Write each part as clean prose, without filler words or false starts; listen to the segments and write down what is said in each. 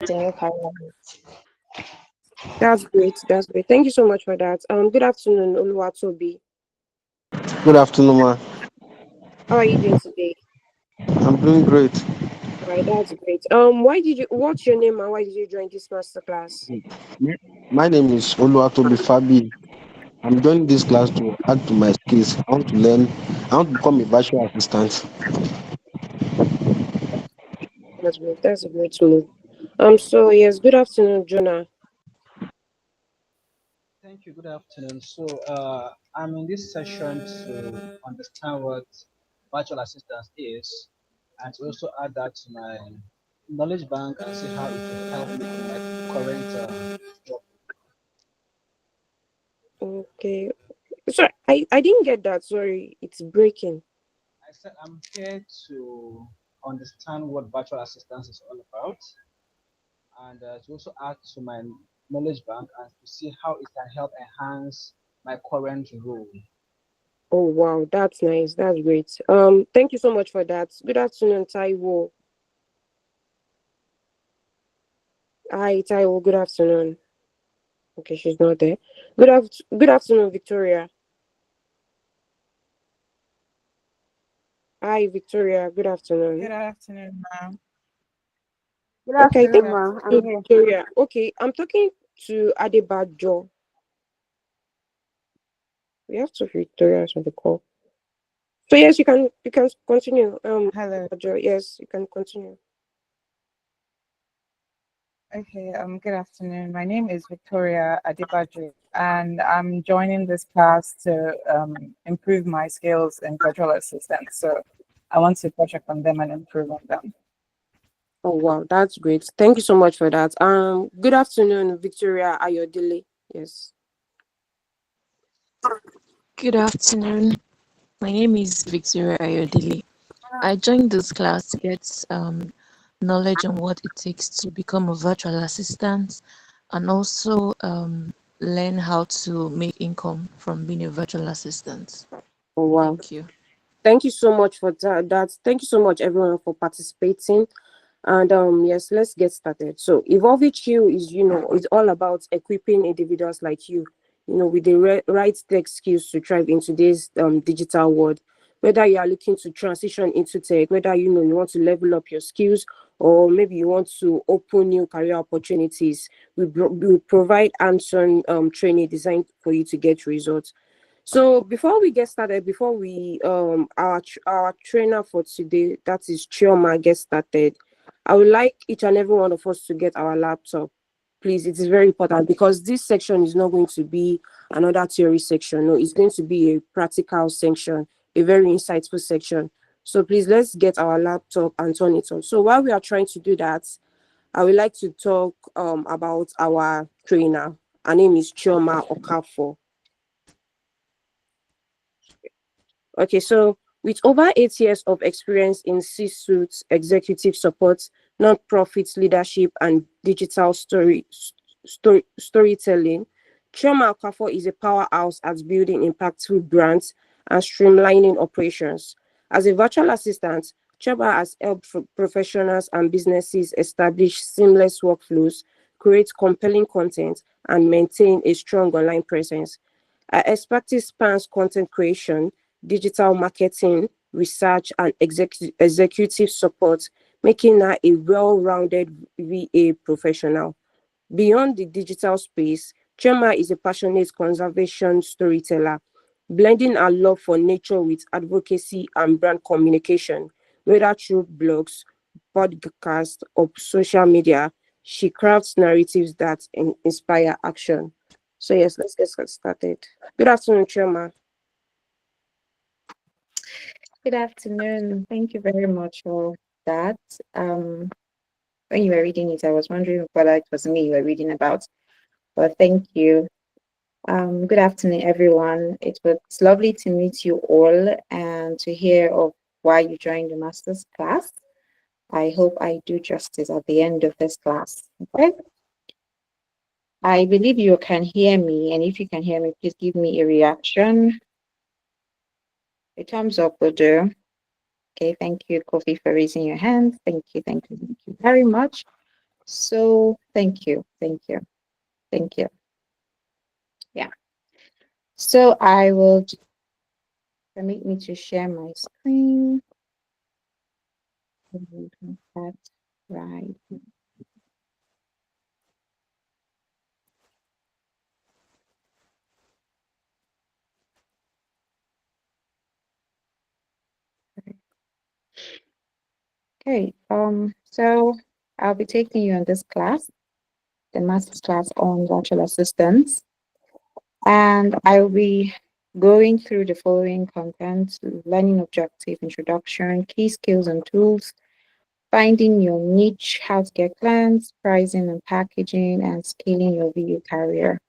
Continue carrying. That's great. That's great. Thank you so much for that. Good afternoon, Oluwatobi. Good afternoon, ma. How are you doing today? I'm doing great. All right, that's great. What's your name and why did you join this masterclass? My my name is Oluwatobi Fabi. I'm joining this class to add to my skills. I want to learn. I want to become a virtual assistant. That's great. That's a great move. So yes, good afternoon, Jonah. Thank you. Good afternoon. I'm in this session to understand what virtual assistance is and to also add that to my knowledge bank and see how it will help me in my current job. Okay. Sorry, I didn't get that. Sorry, it's breaking. I said I'm here to understand what virtual assistance is all about and to also add to my knowledge bank and to see how it can help enhance my current role. Oh wow, that's nice. That's great. Thank you so much for that. Good afternoon, Taiwo. Hi, Taiwo. Good afternoon. Okay, she's not there. Good afternoon, Victoria. Hi, Victoria. Good afternoon. Good afternoon, ma'am. Good Okay, Good thank afternoon, ma. you, I'm afternoon. here. Victoria. Okay, I'm talking to Adebajo. We have two Victorias on the call. So yes, you can continue. Hello. Adebajo, yes, you can continue. Okay, good afternoon. My name is Victoria Adibajo, and I'm joining this class to improve my skills in virtual assistance. So I want to touch upon them and improve on them. Oh wow, that's great. Thank you so much for that. Good afternoon, Victoria Ayodele. Yes. Good afternoon. My name is Victoria Ayodele. I joined this class to get knowledge on what it takes to become a virtual assistant and also learn how to make income from being a virtual assistant. Oh wow. Thank you. Thank you so much for that. Thank you so much, everyone, for participating. And yes, let's get started. So, Evolve HQ is, it's all about equipping individuals like you, with the right tech skills to thrive in today's digital world. Whether you are looking to transition into tech, whether you want to level up your skills, or maybe you want to open new career opportunities, we provide hands-on training designed for you to get results. So before we get started, before we our trainer for today, that is Chioma, get started, I would like each and every one of us to get our laptop. Please, it is very important because this section is not going to be another theory section. No, it's going to be a practical section, a very insightful section. So please let's get our laptop and turn it on. So while we are trying to do that, I would like to talk about our trainer. Her name is Chioma Okafor. Okay, so with over 8 years of experience in C-suite, executive support, non-profit leadership, and digital storytelling, Chioma Okafor is a powerhouse at building impactful brands and streamlining operations. As a virtual assistant, Chioma has helped professionals and businesses establish seamless workflows, create compelling content, and maintain a strong online presence. Her expertise spans content creation, digital marketing, research, and executive support, making her a well rounded VA professional. Beyond the digital space, Chema is a passionate conservation storyteller, blending her love for nature with advocacy and brand communication, whether through blogs, podcasts, or social media. She crafts narratives that inspire action. So yes, let's get started. Good afternoon, Chema. Good afternoon. Thank you very much for that. Um, when you were reading it, I was wondering whether it was me you were reading about. But thank you. Good afternoon, everyone. It's lovely to meet you all and to hear of why you joined the master's class. I hope I do justice at the end of this class. Okay. I believe you can hear me, and if you can hear me, please give me a reaction. A thumbs up will do. Okay, thank you, Kofi, for raising your hand. Thank you very much. So thank you. Yeah. So I will permit me to share my screen. That's right. Okay. So I'll be taking you on this class, the master's class on virtual assistants, and I will be going through the following content: learning objective, introduction, key skills and tools, finding your niche, how to get clients, pricing and packaging, and scaling your video career.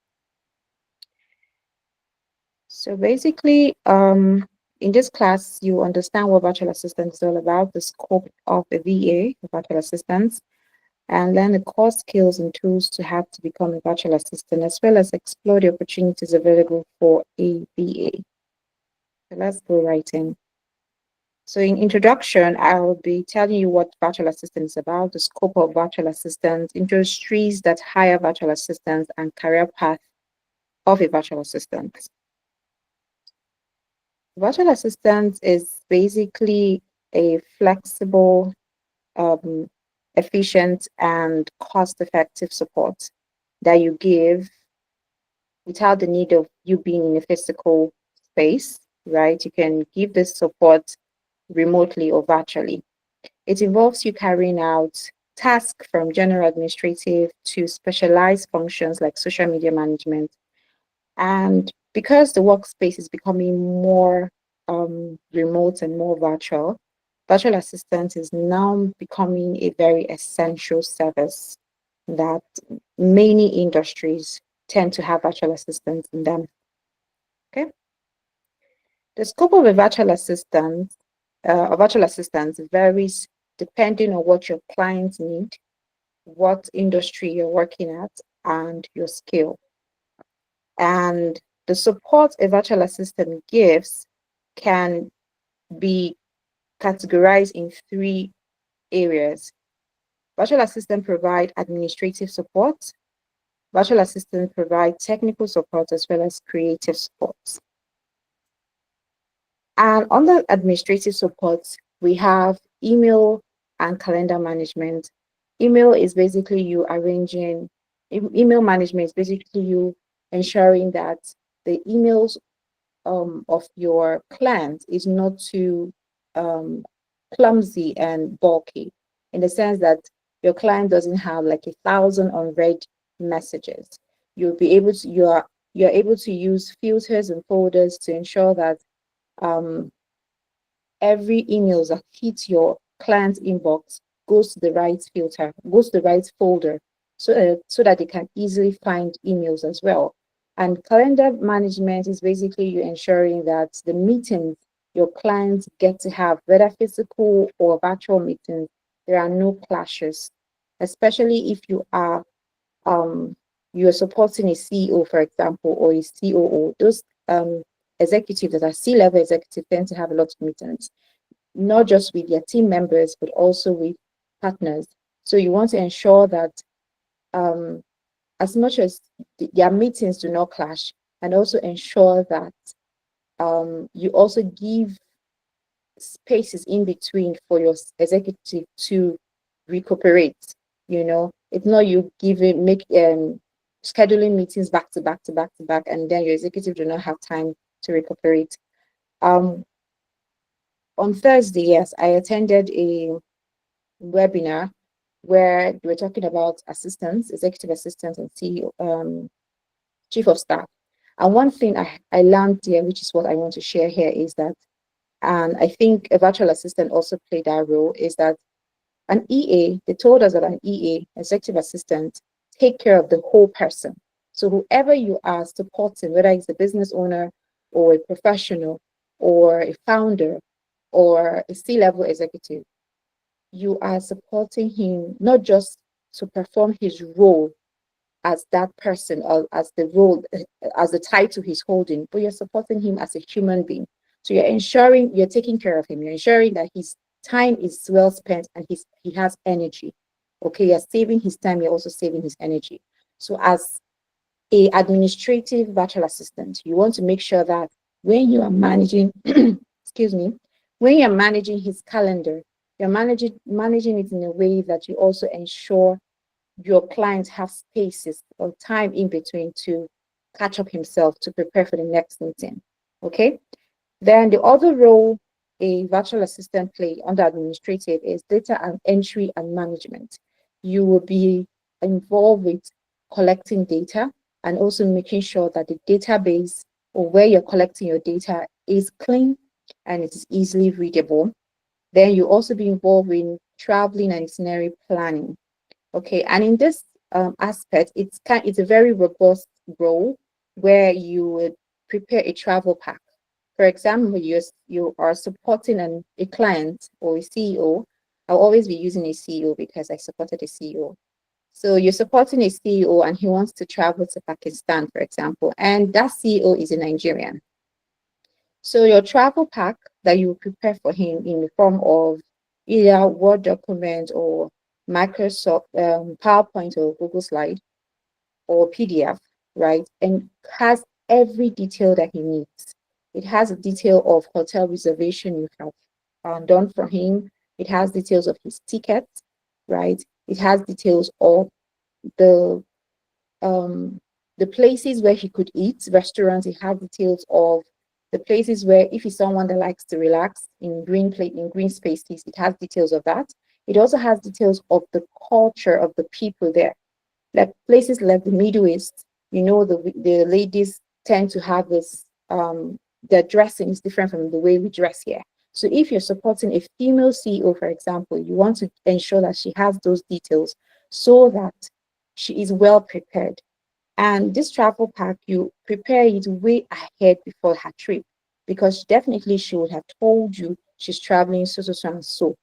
So basically, in this class, you understand what virtual assistant is all about, the scope of a VA, a virtual assistant, and learn the core skills and tools to have to become a virtual assistant, as well as explore the opportunities available for a VA. So let's go right in. So in introduction, I'll be telling you what virtual assistant is about, the scope of virtual assistants, industries that hire virtual assistants, and career path of a virtual assistant. Virtual assistant is basically a flexible, um, efficient, and cost-effective support that you give without the need of you being in a physical space, right? You can give this support remotely or virtually. It involves you carrying out tasks from general administrative to specialized functions like social media management. And because the workspace is becoming more remote and more virtual, virtual assistant is now becoming a very essential service that many industries tend to have virtual assistants in them. Okay. The scope of a virtual assistant varies depending on what your clients need, what industry you're working at, and your skill. And the support a virtual assistant gives can be categorized in three areas. Virtual assistant provide administrative support, virtual assistant provide technical support as well as creative support. And under administrative support, we have email and calendar management. Email is basically you arranging, email management is basically you ensuring that the emails of your client is not too clumsy and bulky, in the sense that your client doesn't have like 1,000 unread messages. You'll be able to, you're able to use filters and folders to ensure that um, every email that hits your client's inbox goes to the right filter, goes to the right folder, so that they can easily find emails as well. And calendar management is basically you ensuring that the meetings your clients get to have, whether physical or virtual meetings, there are no clashes, especially if you're supporting a CEO, for example, or a COO. Those executives that are C-level executives tend to have a lot of meetings, not just with their team members, but also with partners. So you want to ensure that as much as their meetings do not clash, and also ensure that you also give spaces in between for your executive to recuperate. You know, it's not you giving make scheduling meetings back to back to back to back, and then your executive do not have time to recuperate. On Thursday, yes, I attended a webinar where we were talking about assistants, executive assistants, and CEO, chief of staff. And one thing I learned here, which is what I want to share here, is that, and I think a virtual assistant also played that role, is that an EA, they told us that an EA, executive assistant, take care of the whole person. So whoever you are supporting, whether it's a business owner or a professional or a founder or a C-level executive, you are supporting him not just to perform his role as that person or as the role, as the title he's holding, but you're supporting him as a human being. So you're ensuring you're taking care of him. You're ensuring that his time is well spent and he has energy. Okay, you're saving his time, you're also saving his energy. So as a administrative virtual assistant, you want to make sure that when you are managing, excuse me, when you're managing his calendar, you're managing it in a way that you also ensure your client have spaces or time in between to catch up himself to prepare for the next meeting. Okay. Then the other role a virtual assistant play under administrative is data and entry and management. You will be involved with collecting data and also making sure that the database or where you're collecting your data is clean and it is easily readable. Then you also be involved in traveling and itinerary planning. Okay, and in this aspect, it's a very robust role where you would prepare a travel pack. For example, you are supporting a client or a CEO. I'll always be using a CEO because I supported a CEO. So you're supporting a CEO and he wants to travel to Pakistan, for example, and that CEO is a Nigerian. So your travel pack that you prepare for him in the form of either Word document or Microsoft PowerPoint or Google Slide or PDF, right? And has every detail that he needs. It has a detail of hotel reservation you have done for him. It has details of his ticket, right? It has details of the um, the places where he could eat, restaurants. He has details of the places where, if he's someone that likes to relax in green spaces, it has details of that. It also has details of the culture of the people there, like places like the Middle East. You know, the ladies tend to have this their dressing is different from the way we dress here. So if you're supporting a female CEO, for example, you want to ensure that she has those details so that she is well prepared. And this travel pack, you prepare it way ahead before her trip because definitely she would have told you she's traveling so and so,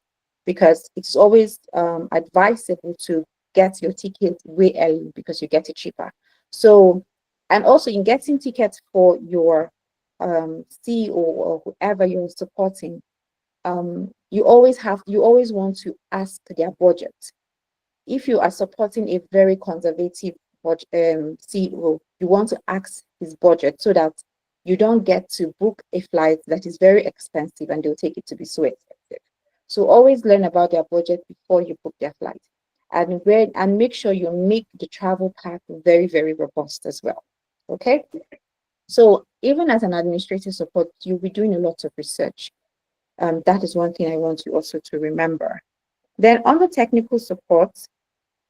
because it's always advisable to get your ticket way early because you get it cheaper. So, and also in getting tickets for your CEO or whoever you're supporting, you always want to ask their budget. If you are supporting a very conservative CEO, you want to ask his budget so that you don't get to book a flight that is very expensive and they'll take it to be so expensive. So always learn about their budget before you book their flight. And make sure you make the travel pack very, very robust as well. Okay. So even as an administrative support, you'll be doing a lot of research. That is one thing I want you also to remember. Then on the technical support,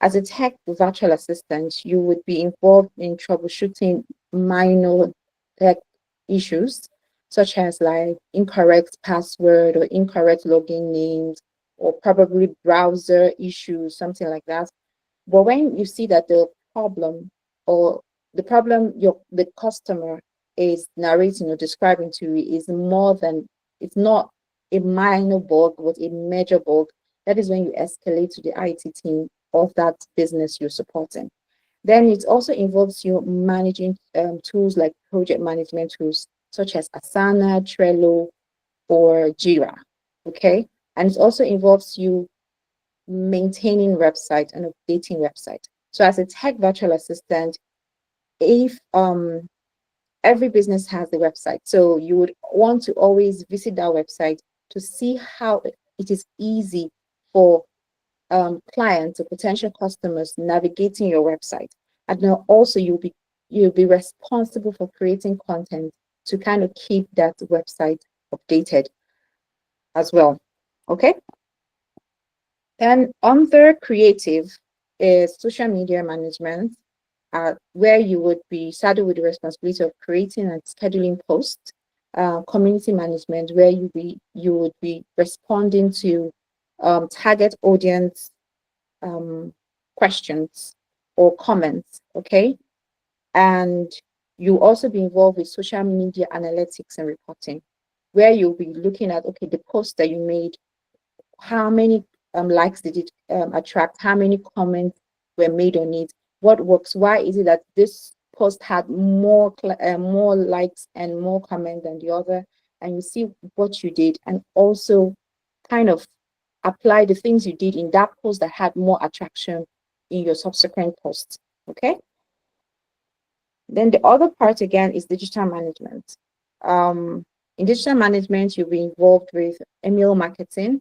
as a tech virtual assistant, you would be involved in troubleshooting minor tech issues, such as like incorrect password or incorrect login names, or probably browser issues, something like that. But when you see that problem or the problem the customer is narrating or describing to you is more than, it's not a minor bug, but a major bug, that is when you escalate to the IT team of that business you're supporting. Then it also involves you managing tools like project management tools such as Asana, Trello, or Jira. Okay. And it also involves you maintaining website and updating website. So as a tech virtual assistant, if every business has a website, so you would want to always visit that website to see how it is easy for clients or potential customers navigating your website. And now also you'll be responsible for creating content to kind of keep that website updated as well. Okay. And under creative is social media management, where you would be saddled with the responsibility of creating and scheduling posts. Community management, where you would be responding to target audience questions or comments, okay? And you also be involved with social media analytics and reporting, where you'll be looking at, okay, the post that you made, how many likes did it attract, how many comments were made on it, what works, why is it that this post had more likes and more comments than the other, and you see what you did, and also kind of apply the things you did in that post that had more attraction in your subsequent posts. Okay. Then the other part again is digital management. In digital management, you'll be involved with email marketing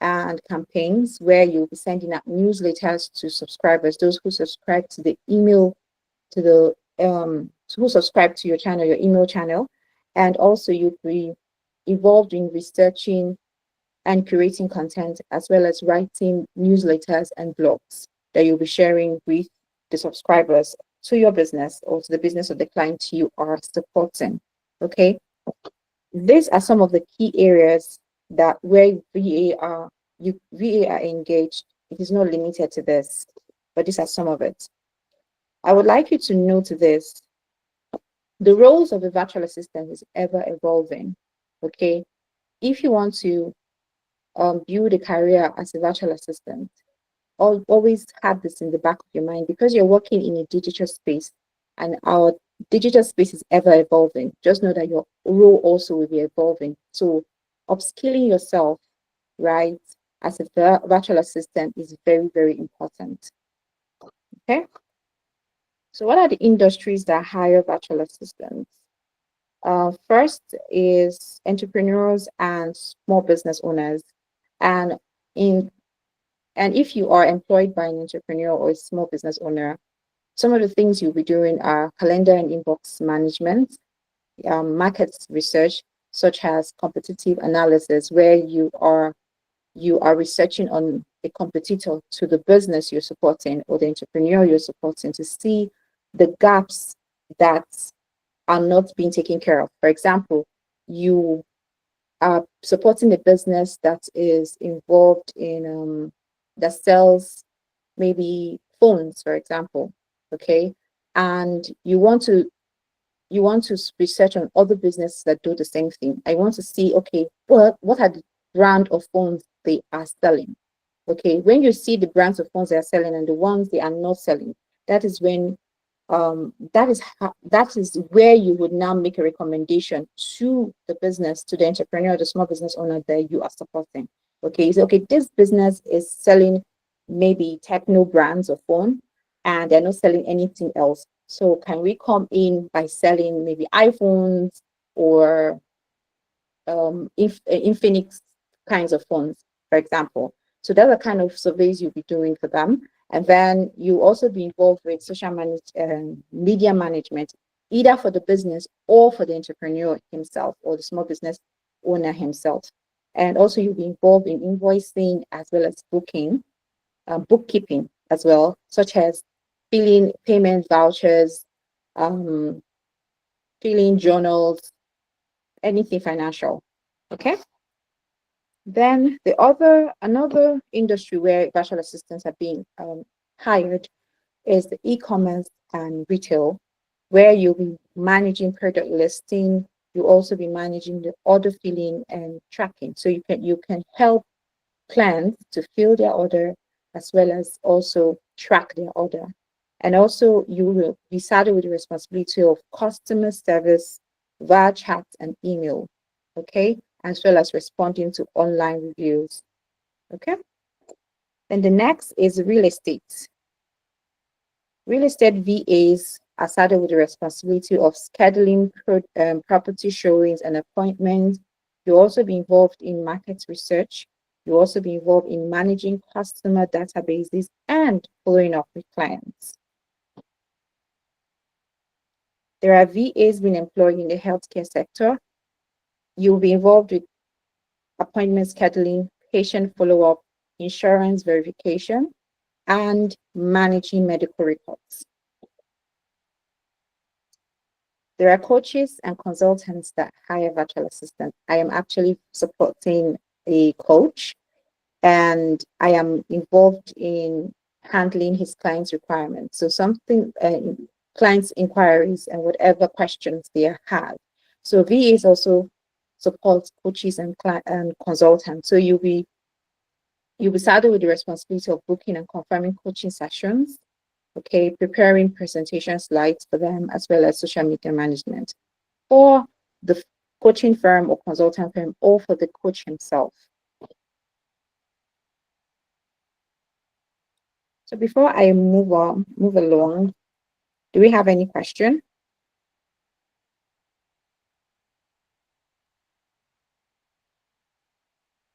and campaigns where you'll be sending out newsletters to subscribers, those who subscribe to the email, to the who subscribe to your channel, your email channel. And also you'll be involved in researching and curating content, as well as writing newsletters and blogs that you'll be sharing with the subscribers to your business or to the business of the client you are supporting. Okay. These are some of the key areas that where VA are engaged. It is not limited to this, but these are some of it. I would like you to note this. The roles of a virtual assistant is ever evolving. Okay. If you want to build a career as a virtual assistant, always have this in the back of your mind, because you're working in a digital space and our digital space is ever evolving. Just know that your role also will be evolving. So upskilling yourself, right, as a virtual assistant is very, very important. Okay. So what are the industries that hire virtual assistants? First is entrepreneurs and small business owners. And if you are employed by an entrepreneur or a small business owner, some of the things you'll be doing are calendar and inbox management, market research, such as competitive analysis, where you are researching on a competitor to the business you're supporting or the entrepreneur you're supporting to see the gaps that are not being taken care of. For example, you are supporting a business that is involved in that sells maybe phones, for example, okay, and you want to research on other businesses that do the same thing. I want to see, okay, what are the brand of phones they are selling? Okay, when you see the brands of phones they are selling and the ones they are not selling, that is when that is where you would now make a recommendation to the business, to the entrepreneur, the small business owner that you are supporting. Okay, so okay, this business is selling maybe techno brands of phone and they're not selling anything else. So can we come in by selling maybe iPhones or Infinix kinds of phones, for example? So that's the kind of surveys you'll be doing for them. And then you also be involved with media management, either for the business or for the entrepreneur himself or the small business owner himself. And also you'll be involved in invoicing as well as bookkeeping as well, such as filling payment vouchers, filling journals, anything financial. Okay. Then another industry where virtual assistants are being hired is the e-commerce and retail, where you'll be managing product listing. You'll also be managing the order filling and tracking. So you can help clients to fill their order as well as also track their order. And also you will be saddled with the responsibility of customer service via chat and email, okay, as well as responding to online reviews. Okay. Then the next is real estate. Real estate VAs are saddled with the responsibility of scheduling property showings and appointments. You'll also be involved in market research. You'll also be involved in managing customer databases and following up with clients. There are VAs being employed in the healthcare sector. You'll be involved with appointment scheduling, patient follow-up, insurance verification, and managing medical records. There are coaches and consultants that hire virtual assistants. I am actually supporting a coach, and I am involved in handling his clients' requirements. So clients' inquiries and whatever questions they have. So VAs also support coaches and consultants. So you'll be saddled with the responsibility of booking and confirming coaching sessions, okay, preparing presentation slides for them, as well as social media management for the coaching firm or consultant firm or for the coach himself. So before I move along, do we have any question?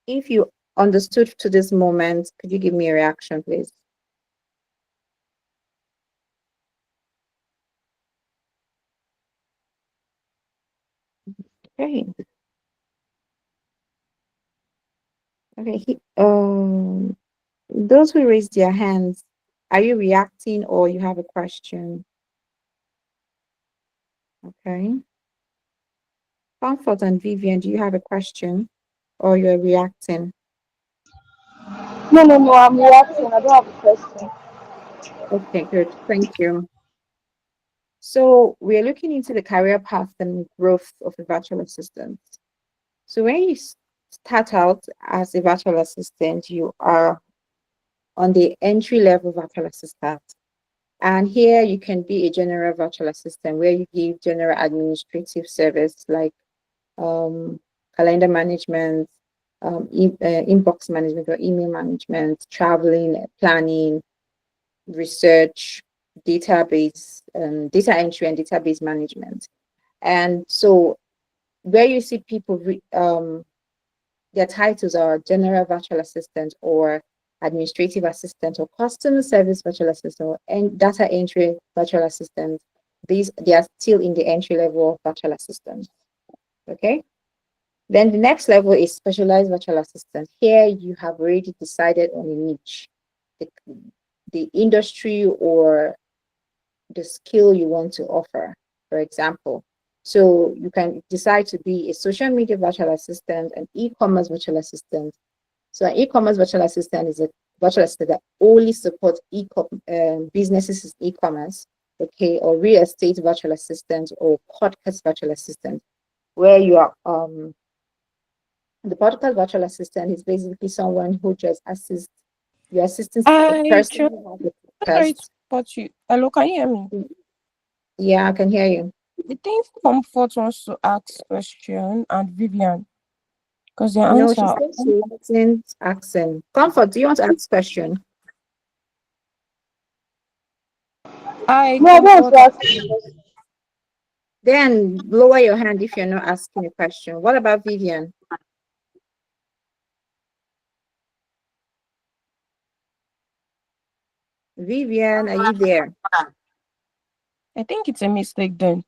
If you understood to this moment, could you give me a reaction, please? Okay. Okay. Those who raised their hands, are you reacting or you have a question? Okay. Comfort and Vivian, do you have a question or you're reacting? No, I'm reacting. I don't have a question. Okay, good. Thank you. So we're looking into the career path and growth of a virtual assistant. So when you start out as a virtual assistant, you are on the entry level virtual assistant. And here you can be a general virtual assistant where you give general administrative service like calendar management, inbox management or email management, traveling, planning, research, database, data entry and database management. And so where you see people, their titles are general virtual assistant or administrative assistant or customer service virtual assistant and data entry virtual assistant. They are still in the entry level of virtual assistant. Okay. Then the next level is specialized virtual assistant. Here you have already decided on a niche, the industry or the skill you want to offer, for example. So you can decide to be a social media virtual assistant, an e-commerce virtual assistant. So an e-commerce virtual assistant is a virtual assistant that only supports businesses in e-commerce, okay, or real estate virtual assistant or podcast virtual assistant, where you are the podcast virtual assistant is basically someone who just assists your assistant person who has a Sorry to podcast. cut you. Hello, can you hear me? Yeah, I can hear you. I think Comfort wants to ask question and Vivian because their No, she answer. said she wasn't asking. Comfort, do you want to ask question? Hi, No, I don't want Comfort. to ask you a question. Then lower your hand if you're not asking a question. What about Vivian? Vivian, are you there? I think it's a mistake then.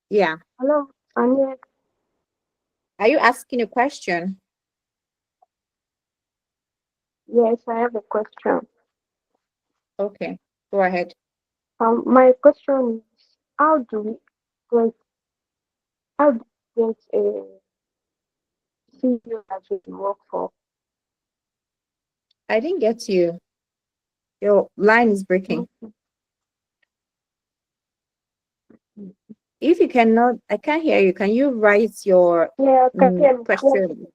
Yeah. Hello, I'm here. Are you asking a question? Yes, I have a question. Okay, go ahead. My question is, how do we get how do we get a CEO that we work for? I didn't get you. Your line is breaking. If you cannot, I can't hear you. Can you write your Yeah, can you hear me? question?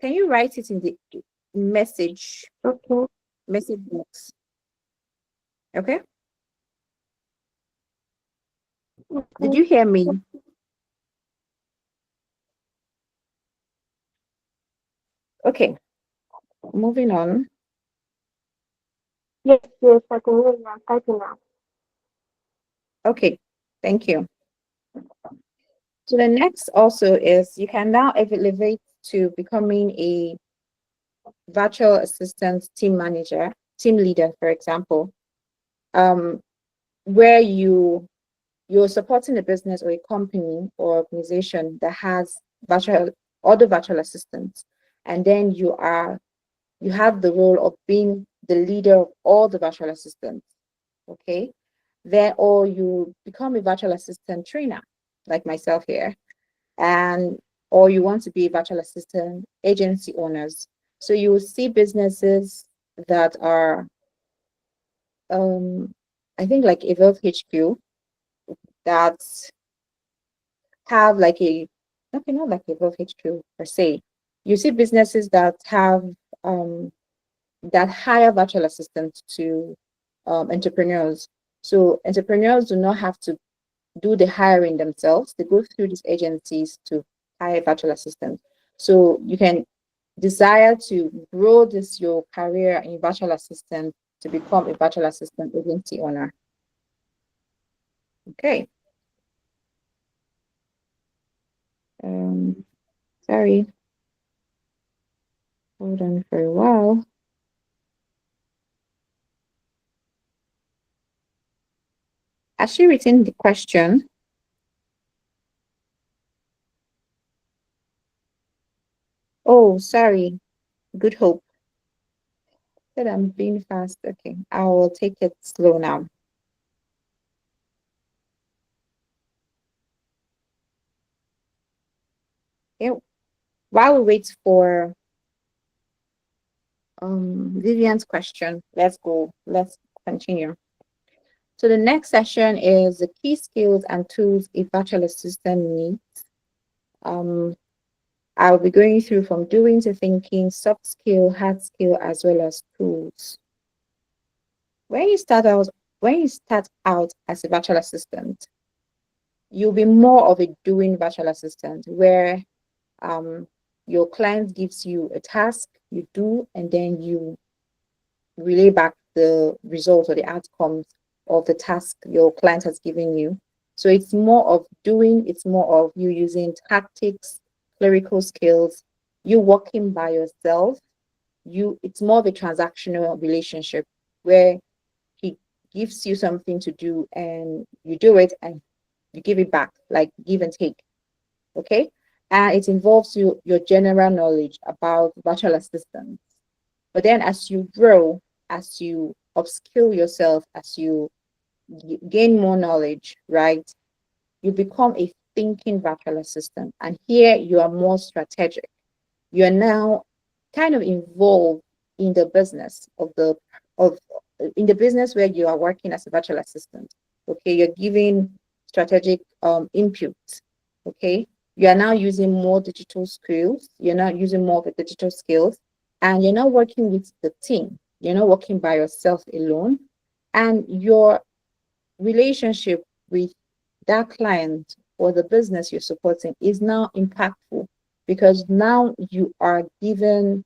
Can you write it in the message Okay. box? Okay. Did you hear me? Okay. Moving on. Yes, I can hear you. I'm typing now. Okay. Thank you. So the next also is you can now elevate to becoming a virtual assistant team manager, team leader, for example, where you're supporting a business or a company or organization that has other virtual assistants, and then you have the role of being the leader of all the virtual assistants. Okay, then or you become a virtual assistant trainer, like myself here, and or you want to be a virtual assistant agency owners. So you will see businesses that are, I think, like Evolve HQ that have like okay, not like Evolve HQ per se. You see businesses that have that hire virtual assistants to entrepreneurs. So entrepreneurs do not have to do the hiring themselves. They go through these agencies to hire virtual assistants. So you can desire to grow this your career in virtual assistant to become a virtual assistant agency owner? Okay. Sorry. Hold on for a while. Has she written the question? Oh, sorry. Good Hope. Said I'm being fast. Okay, I will take it slow now. Okay. While we wait for Vivian's question, let's go. Let's continue. So the next session is the key skills and tools a virtual assistant needs. I'll be going through from doing to thinking, soft skill, hard skill, as well as tools. When you start out as a virtual assistant, you'll be more of a doing virtual assistant where your client gives you a task, you do, and then you relay back the results or the outcomes of the task your client has given you. So it's more of doing, it's more of you using tactics, clerical skills, you working by yourself. It's more of a transactional relationship where he gives you something to do and you do it and you give it back, like give and take. Okay. And it involves your general knowledge about virtual assistants. But then as you grow, as you upskill yourself, as you gain more knowledge, right, you become a thinking virtual assistant. And here you are more strategic. You are now kind of involved in the business in the business where you are working as a virtual assistant. Okay, you're giving strategic input. Okay, you are now using more digital skills. You're now using more of the digital skills, and you're now working with the team. You're not working by yourself alone, and your relationship with that client or the business you're supporting is now impactful because now you are given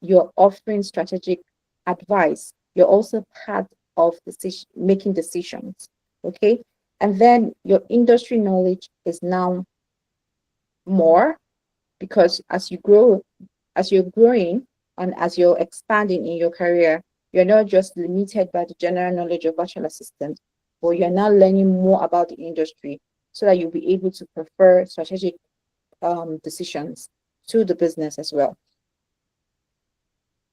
you're offering strategic advice. You're also part of making decisions. Okay, and then your industry knowledge is now more because as you're growing and as you're expanding in your career, you're not just limited by the general knowledge of virtual assistant, but you're now learning more about the industry so that you'll be able to prefer strategic decisions to the business as well.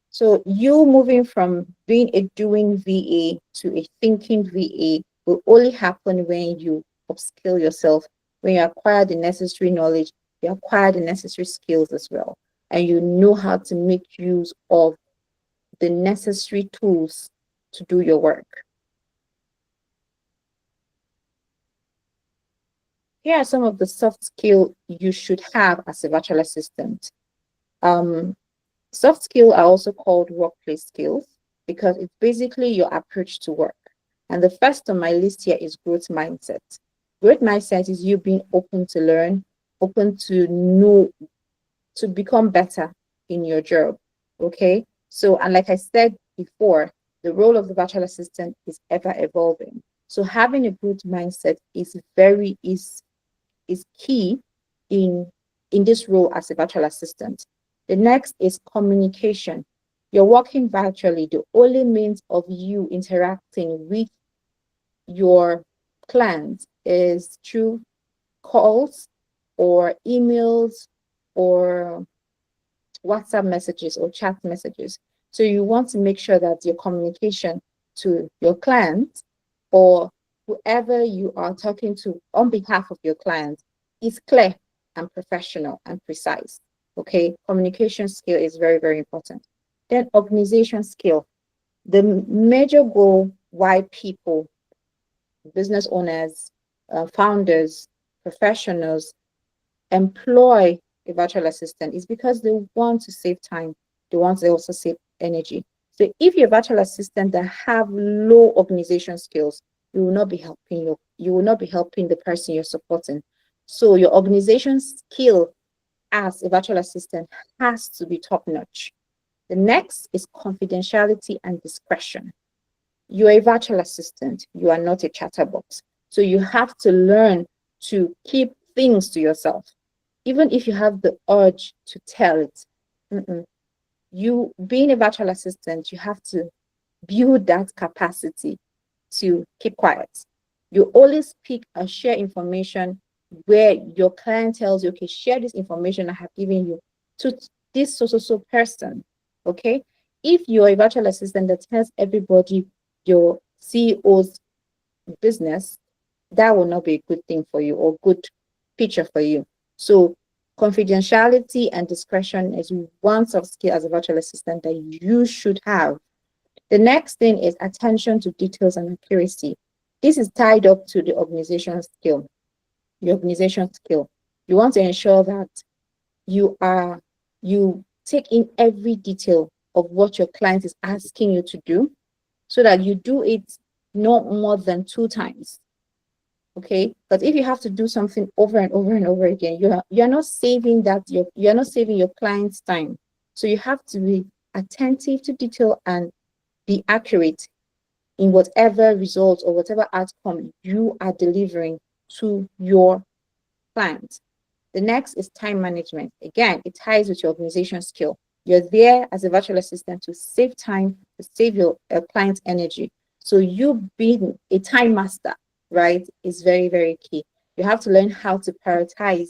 So you moving from being a doing VA to a thinking VA will only happen when you upskill yourself, when you acquire the necessary knowledge, you acquire the necessary skills as well, and you know how to make use of the necessary tools to do your work. Here are some of the soft skills you should have as a virtual assistant. Soft skills are also called workplace skills because it's basically your approach to work. And the first on my list here is growth mindset. Growth mindset is you being open to learn, open to know, to become better in your job. Okay. So, and like I said before, the role of the virtual assistant is ever evolving. So having a growth mindset is key in this role as a virtual assistant. The next is communication. You're working virtually. The only means of you interacting with your clients is through calls or emails or WhatsApp messages or chat messages. So you want to make sure that your communication to your clients or whoever you are talking to on behalf of your clients is clear and professional and precise. Okay, communication skill is very, very important. Then organization skill. The major goal why people, business owners, founders, professionals employ a virtual assistant is because they want to save time. They want to also save energy. So if you're a virtual assistant that have low organization skills, you will not be helping the person you're supporting. So your organization skill as a virtual assistant has to be top notch. The next is confidentiality and discretion. You're a virtual assistant, you are not a chatterbox. So you have to learn to keep things to yourself. Even if you have the urge to tell it, you being a virtual assistant, you have to build that capacity to keep quiet. You always pick and share information where your client tells you, okay, share this information I have given you to this so person. Okay. If you're a virtual assistant that tells everybody your CEO's business, that will not be a good thing for you or good picture for you. So confidentiality and discretion is one soft skill as a virtual assistant that you should have. The next thing is attention to details and accuracy. This is tied up to the organizational skill, your organization skill. You want to ensure that you take in every detail of what your client is asking you to do so that you do it not more than 2 times. Okay, but if you have to do something over and over and over again, you're not saving that, you're not saving your client's time. So you have to be attentive to detail and be accurate in whatever result or whatever outcome you are delivering to your client. The next is time management. Again, it ties with your organization skill. You're there as a virtual assistant to save time, to save your client's energy. So you being a time master, right, is very, very key. You have to learn how to prioritize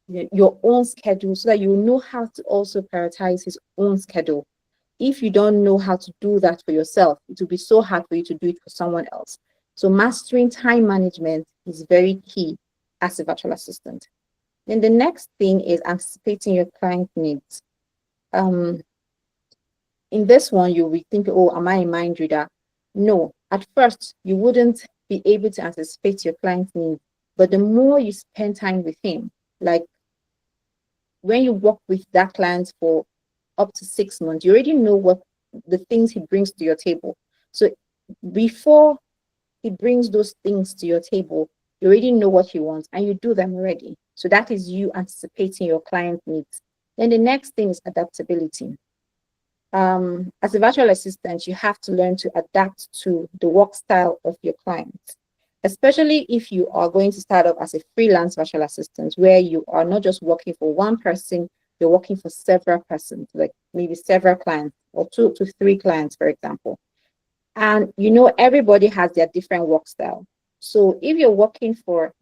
your own schedule so that you know how to also prioritize his own schedule. If you don't know how to do that for yourself, it will be so hard for you to do it for someone else. So mastering time management is very key as a virtual assistant. Then the next thing is anticipating your client needs. In this one, you'll be thinking, oh, am I a mind reader? No, at first, you wouldn't be able to anticipate your client's needs. But the more you spend time with him, like when you work with that client for up to 6 months, you already know what the things he brings to your table. So before he brings those things to your table, you already know what he wants and you do them already. So that is you anticipating your client needs. Then the next thing is adaptability. As a virtual assistant, you have to learn to adapt to the work style of your clients, especially if you are going to start off as a freelance virtual assistant, where you are not just working for one person, you're working for several persons, like maybe several clients or 2 to 3 clients, for example. And everybody has their different work style. So if you're working for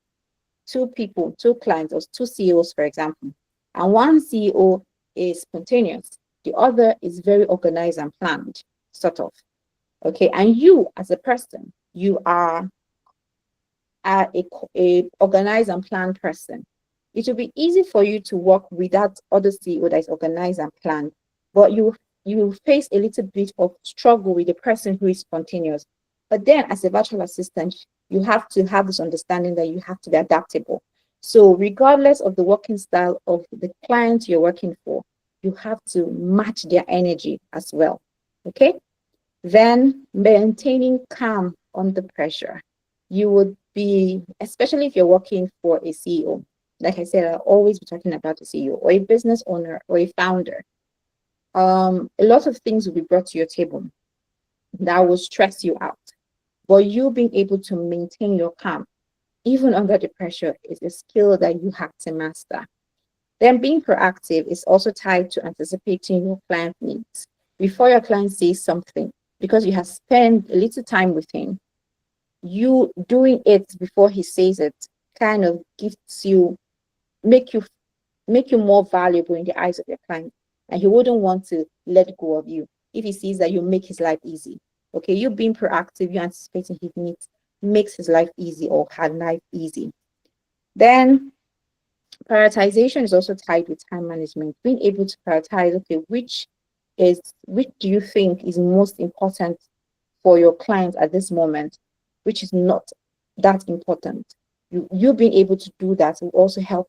2 people, 2 clients, or 2 CEOs, for example, and one CEO is spontaneous, the other is very organized and planned, sort of. Okay, and you as a person, you are a organized and planned person. It will be easy for you to work with that other CEO that is organized and planned, but you face a little bit of struggle with the person who is spontaneous. But then as a virtual assistant, you have to have this understanding that you have to be adaptable. So regardless of the working style of the client you're working for, you have to match their energy as well. Okay? Then maintaining calm under pressure. You would be, especially if you're working for a CEO, like I said, I'll always be talking about a CEO or a business owner or a founder. A lot of things will be brought to your table that will stress you out. But you being able to maintain your calm, even under the pressure, is a skill that you have to master. Then being proactive is also tied to anticipating your client needs. Before your client says something, because you have spent a little time with him, you doing it before he says it kind of make you more valuable in the eyes of your client. And he wouldn't want to let go of you if he sees that you make his life easy. Okay, you being proactive, you anticipating his needs makes his life easy or her life easy. Then prioritization is also tied with time management. Being able to prioritize, okay, which do you think is most important for your client at this moment, which is not that important. You being able to do that will also help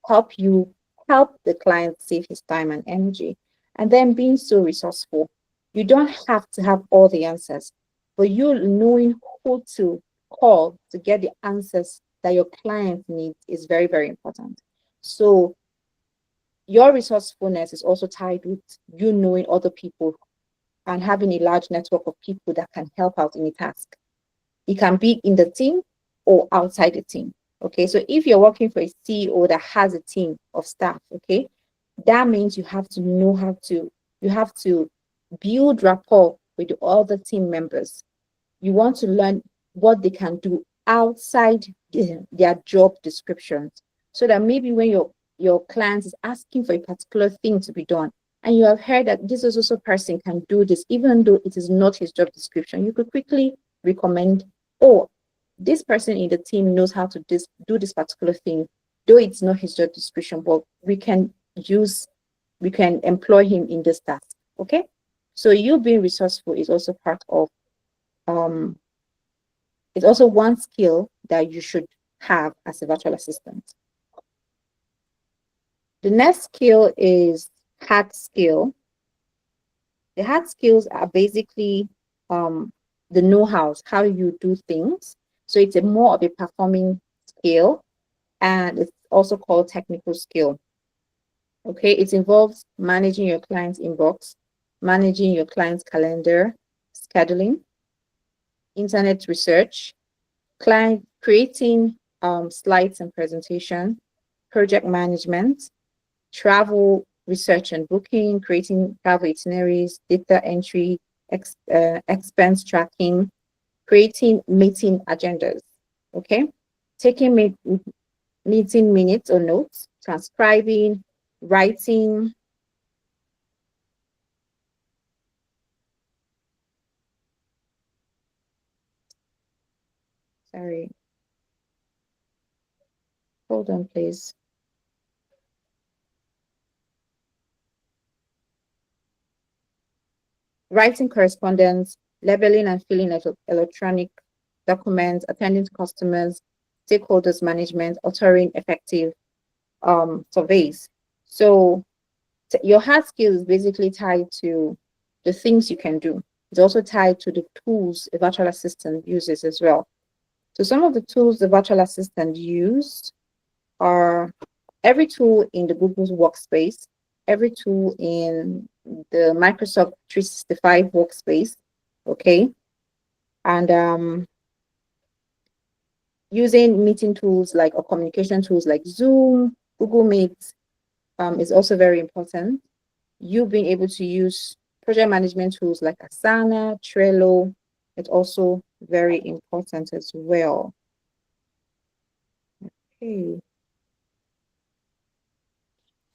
the client save his time and energy. And then being so resourceful. You don't have to have all the answers, but you knowing who to call to get the answers that your client needs is very, very important. So your resourcefulness is also tied with you knowing other people and having a large network of people that can help out in a task. It can be in the team or outside the team. Okay, so if you're working for a CEO that has a team of staff, okay, that means you have to know how to, you have to build rapport with the other team members. You want to learn what they can do outside their job descriptions, so that maybe when your client is asking for a particular thing to be done, and you have heard that this is also person can do this, even though it is not his job description, you could quickly recommend, oh, this person in the team knows how to do this particular thing, though it's not his job description, but we can employ him in this task. Okay, so you being resourceful is also part of um it's also one skill that you should have as a virtual assistant. The next skill is hard skill. The hard skills are basically the know-hows, how you do things. So it's a more of a performing skill, and it's also called technical skill. Okay, it involves managing your client's inbox, managing your client's calendar, scheduling, internet research, client creating slides and presentation, project management, travel research and booking, creating travel itineraries, data entry, expense tracking, creating meeting agendas. Okay, taking meeting minutes or notes, transcribing, writing. Sorry, hold on, please. Writing correspondence, labeling and filling electronic documents, attending to customers, stakeholders management, authoring effective surveys. So your hard skill is basically tied to the things you can do. It's also tied to the tools a virtual assistant uses as well. So some of the tools the virtual assistant use are every tool in the Google's Workspace, every tool in the Microsoft 365 Workspace, okay? And using meeting tools like, or communication tools like Zoom, Google Meet is also very important. You being able to use project management tools like Asana, Trello, it's also very important as well. Okay.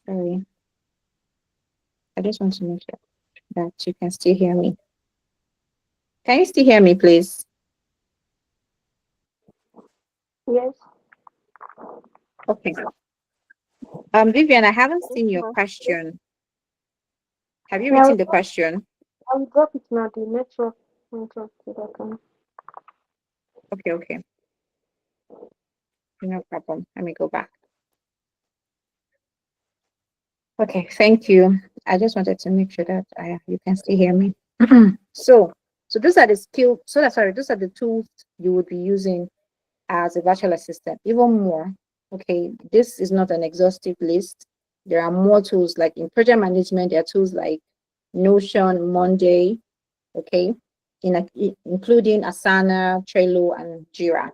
Sorry. I just want to make sure that you can still hear me. Can you still hear me, please? Yes. Okay. Vivian, I haven't seen your question. Have you written the question? I'll drop it now. The network to that one. Okay. No problem. Let me go back. Okay, thank you. I just wanted to make sure that you can still hear me. So those are the those are the tools you would be using as a virtual assistant. Even more, okay, this is not an exhaustive list. There are more tools, like in project management, there are tools like Notion, Monday, okay, including Asana, Trello, and Jira.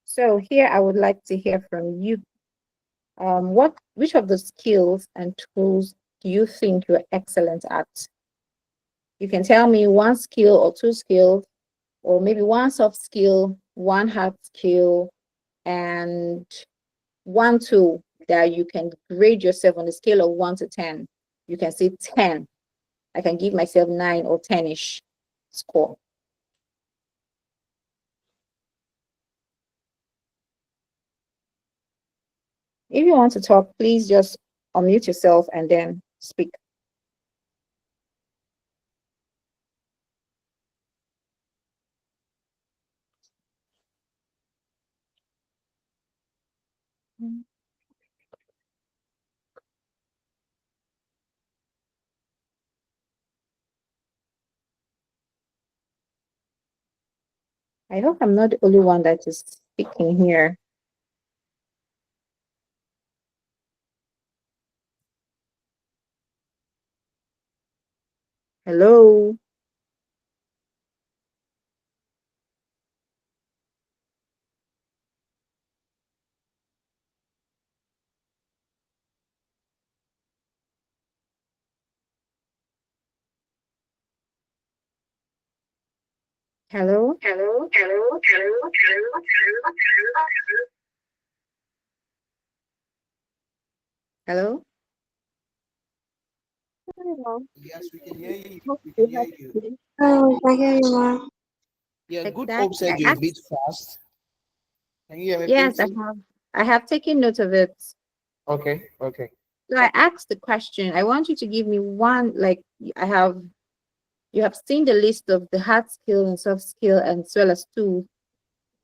So here I would like to hear from you. Which of the skills and tools do you think you're excellent at? You can tell me one skill or two skills, or maybe one soft skill, one hard skill, and one tool that you can grade yourself on a scale of 1 to 10. You can say 10. I can give myself 9 or 10-ish score. If you want to talk, please just unmute yourself and then speak. I hope I'm not the only one that is speaking here. Hello. Hello. Hello. Yes, we can hear you. We can You hear have you. to. Oh, I hear you, ma. Yeah, Good Hope Exactly. said you're a bit fast. Can you hear me, Yes, please? I have taken note of it. Okay, okay. So I asked the question. I want you to give me one, like you have seen the list of the hard skill and soft skill and as well as tools.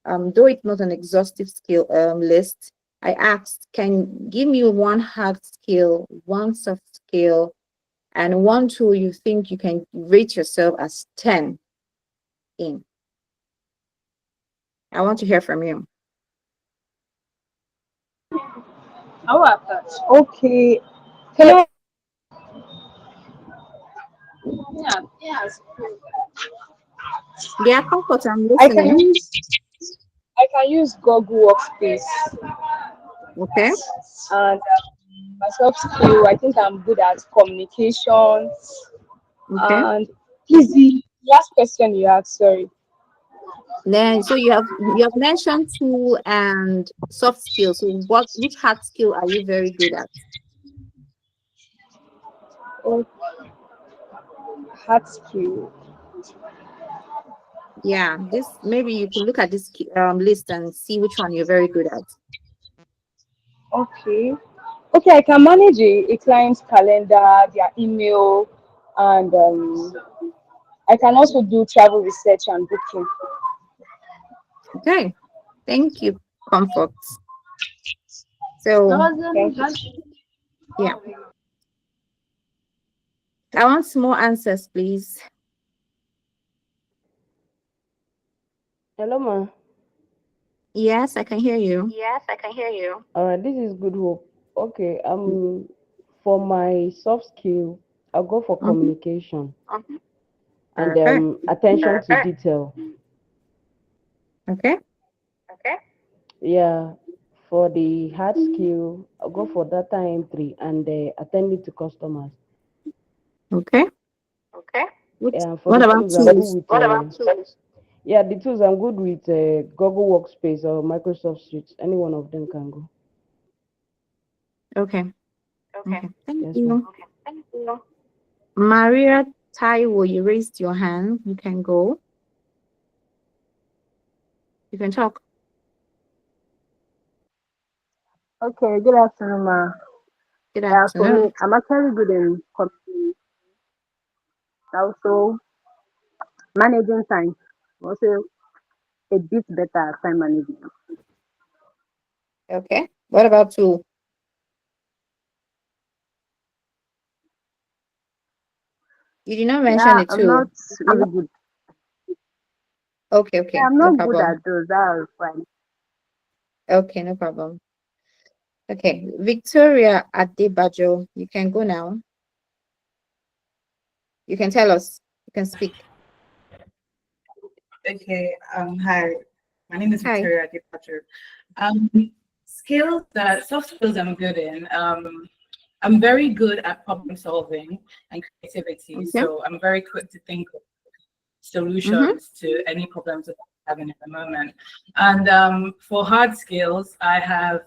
Though it's not an exhaustive skill list, I asked, can you give me one hard skill, one soft skill, and one tool you think you can rate yourself as 10 in? I want to hear from you. How about that? Okay. Can I? Yeah, yes. Yeah, comfort, I'm I can listening. use I can use Google Workspace Okay, and my soft skill. I think I'm good at communications okay. and easy. Last question you asked, sorry. Then so you have mentioned tool and soft skills. So which hard skill are you very good at? Oh, hard skill. Yeah, this maybe you could look at this list and see which one you're very good at. Okay. Okay, I can manage a client's calendar, their email, and I can also do travel research and booking. Okay, thank you, comfort. So Thank you. yeah, I want some more answers, please. Hello, ma. Yes, I can hear you. Yes, I can hear you. All right, this is Good Hope. Okay, for my soft skill, I'll go for Mhm. communication and Perfect. attention to detail. Okay. Okay. Yeah, for the hard skill, I'll go for data entry and attending to customers. Okay. Okay. Yeah, for What the about tools, I'm good tools? with. What about tools? Yeah, the tools, I'm good with Google Workspace or Microsoft Suite. Any one of them can go. Okay. Okay. Okay. Thank Yes, ma'am. you. Okay. Thank you. Maria Taiwo, you raised your hand. You can go. You can talk. Okay, good afternoon, ma. Good Yeah, for afternoon. me, I'm actually good in also managing time. Also a bit better at time management. Okay. What about tool? You did not mention Yeah, the I'm not tool. really good. Okay, Yeah, okay. I'm No not good problem. at those. That's fine. Okay, no problem. Okay. Victoria Adebajo, you can go now. You can tell us. You can speak. Okay. Hi. My name is Hi. Victoria Departure. Soft skills I'm good in. I'm very good at problem solving and creativity. Okay. So I'm very quick to think of Mm-hmm. solutions to any problems that I'm having at the moment. And for hard skills, I have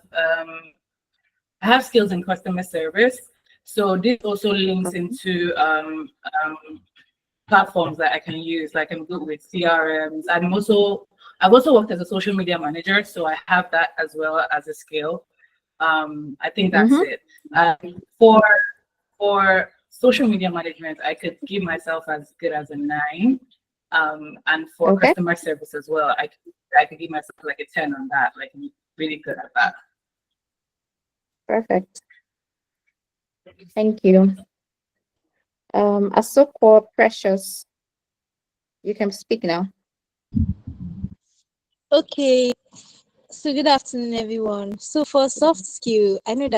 skills in customer service. So this also links into platforms that I can use. Like I'm good with CRMs. I've also worked as a social media manager, so I have that as well as a skill. I think that's Mm-hmm. it. For social media management, I could give myself as good as a 9. And for Okay. customer service as well, I could give myself like a 10 on that. Like I'm really good at that. Perfect. Thank you. Asoko Precious, you can speak now. Okay, so good afternoon, everyone. So for soft skill, I know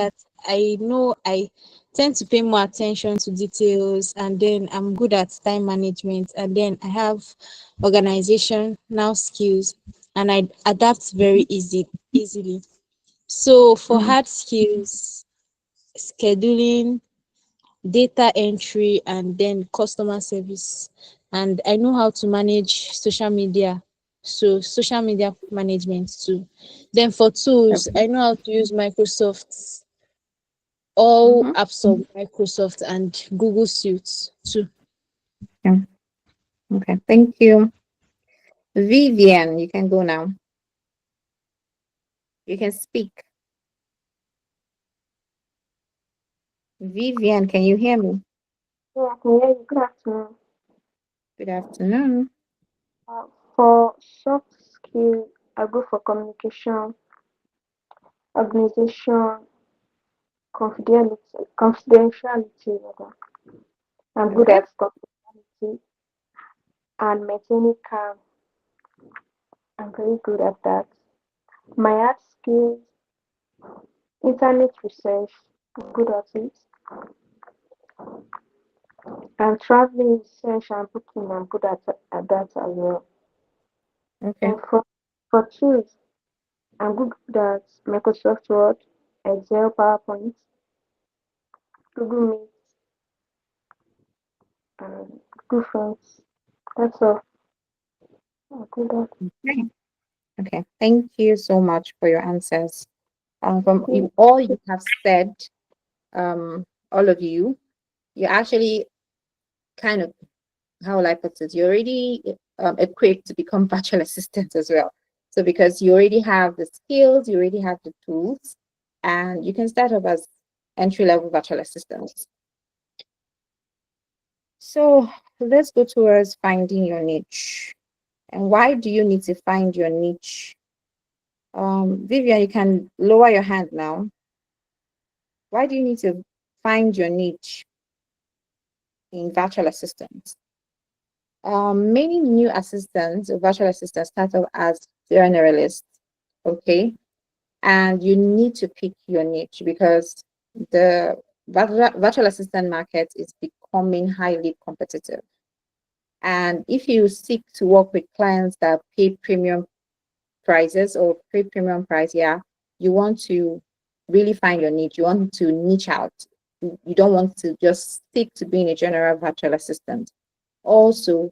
I tend to pay more attention to details, and then I'm good at time management, and then I have organizational skills, and I adapt very easily. So for Mm, hard skills, scheduling, data entry, and then customer service. And I know how to manage social media. So social media management too. Then for tools, okay. I know how to use Microsoft, all Mm-hmm. apps of Microsoft and Google Suites too. Yeah. Okay. Thank you. Vivian, you can go now. You can speak. Vivian, can you hear me? Yeah, I can hear you. Good afternoon. Good afternoon. For soft skill, I go for communication, organization, confidentiality rather. I'm good Okay. at confidentiality and maintaining calm. I'm very good at that. My art skills, internet research, I'm good at it. And traveling research and booking, I'm good at that as well. Okay. And for tools, I'm good at Microsoft Word, Excel, PowerPoint, Google Meet, and Google Fonts. That's all. I'm good at. Okay. Okay. Thank you so much for your answers. From it. all you have said, all of you, you actually kind of, how will I put it? You're already equipped to become virtual assistants as well. So because you already have the skills, you already have the tools, and you can start off as entry-level virtual assistants. So let's go towards finding your niche. And why do you need to find your niche? Vivian, you can lower your hand now. Why do you need to find your niche in virtual assistants? Many new assistants, virtual assistants, start off as generalists, okay? And you need to pick your niche because the virtual assistant market is becoming highly competitive. And if you seek to work with clients that pay premium prices or pay premium price, yeah, you want to really find your niche. You want to niche out. You don't want to just stick to being a general virtual assistant. Also,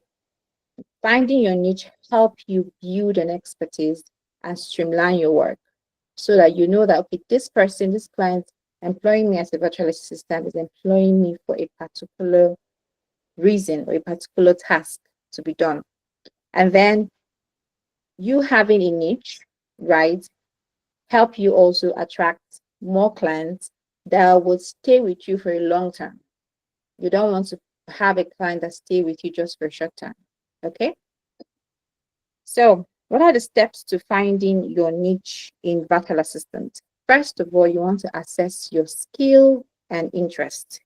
finding your niche help you build an expertise and streamline your work so that you know that, okay, this person, this client employing me as a virtual assistant is employing me for a particular reason or a particular task to be done. And then you having a niche, right, help you also attract more clients that would stay with you for a long term. You don't want to have a client that stay with you just for a short time. Okay. So what are the steps to finding your niche in virtual assistant? First of all, you want to assess your skill and interest.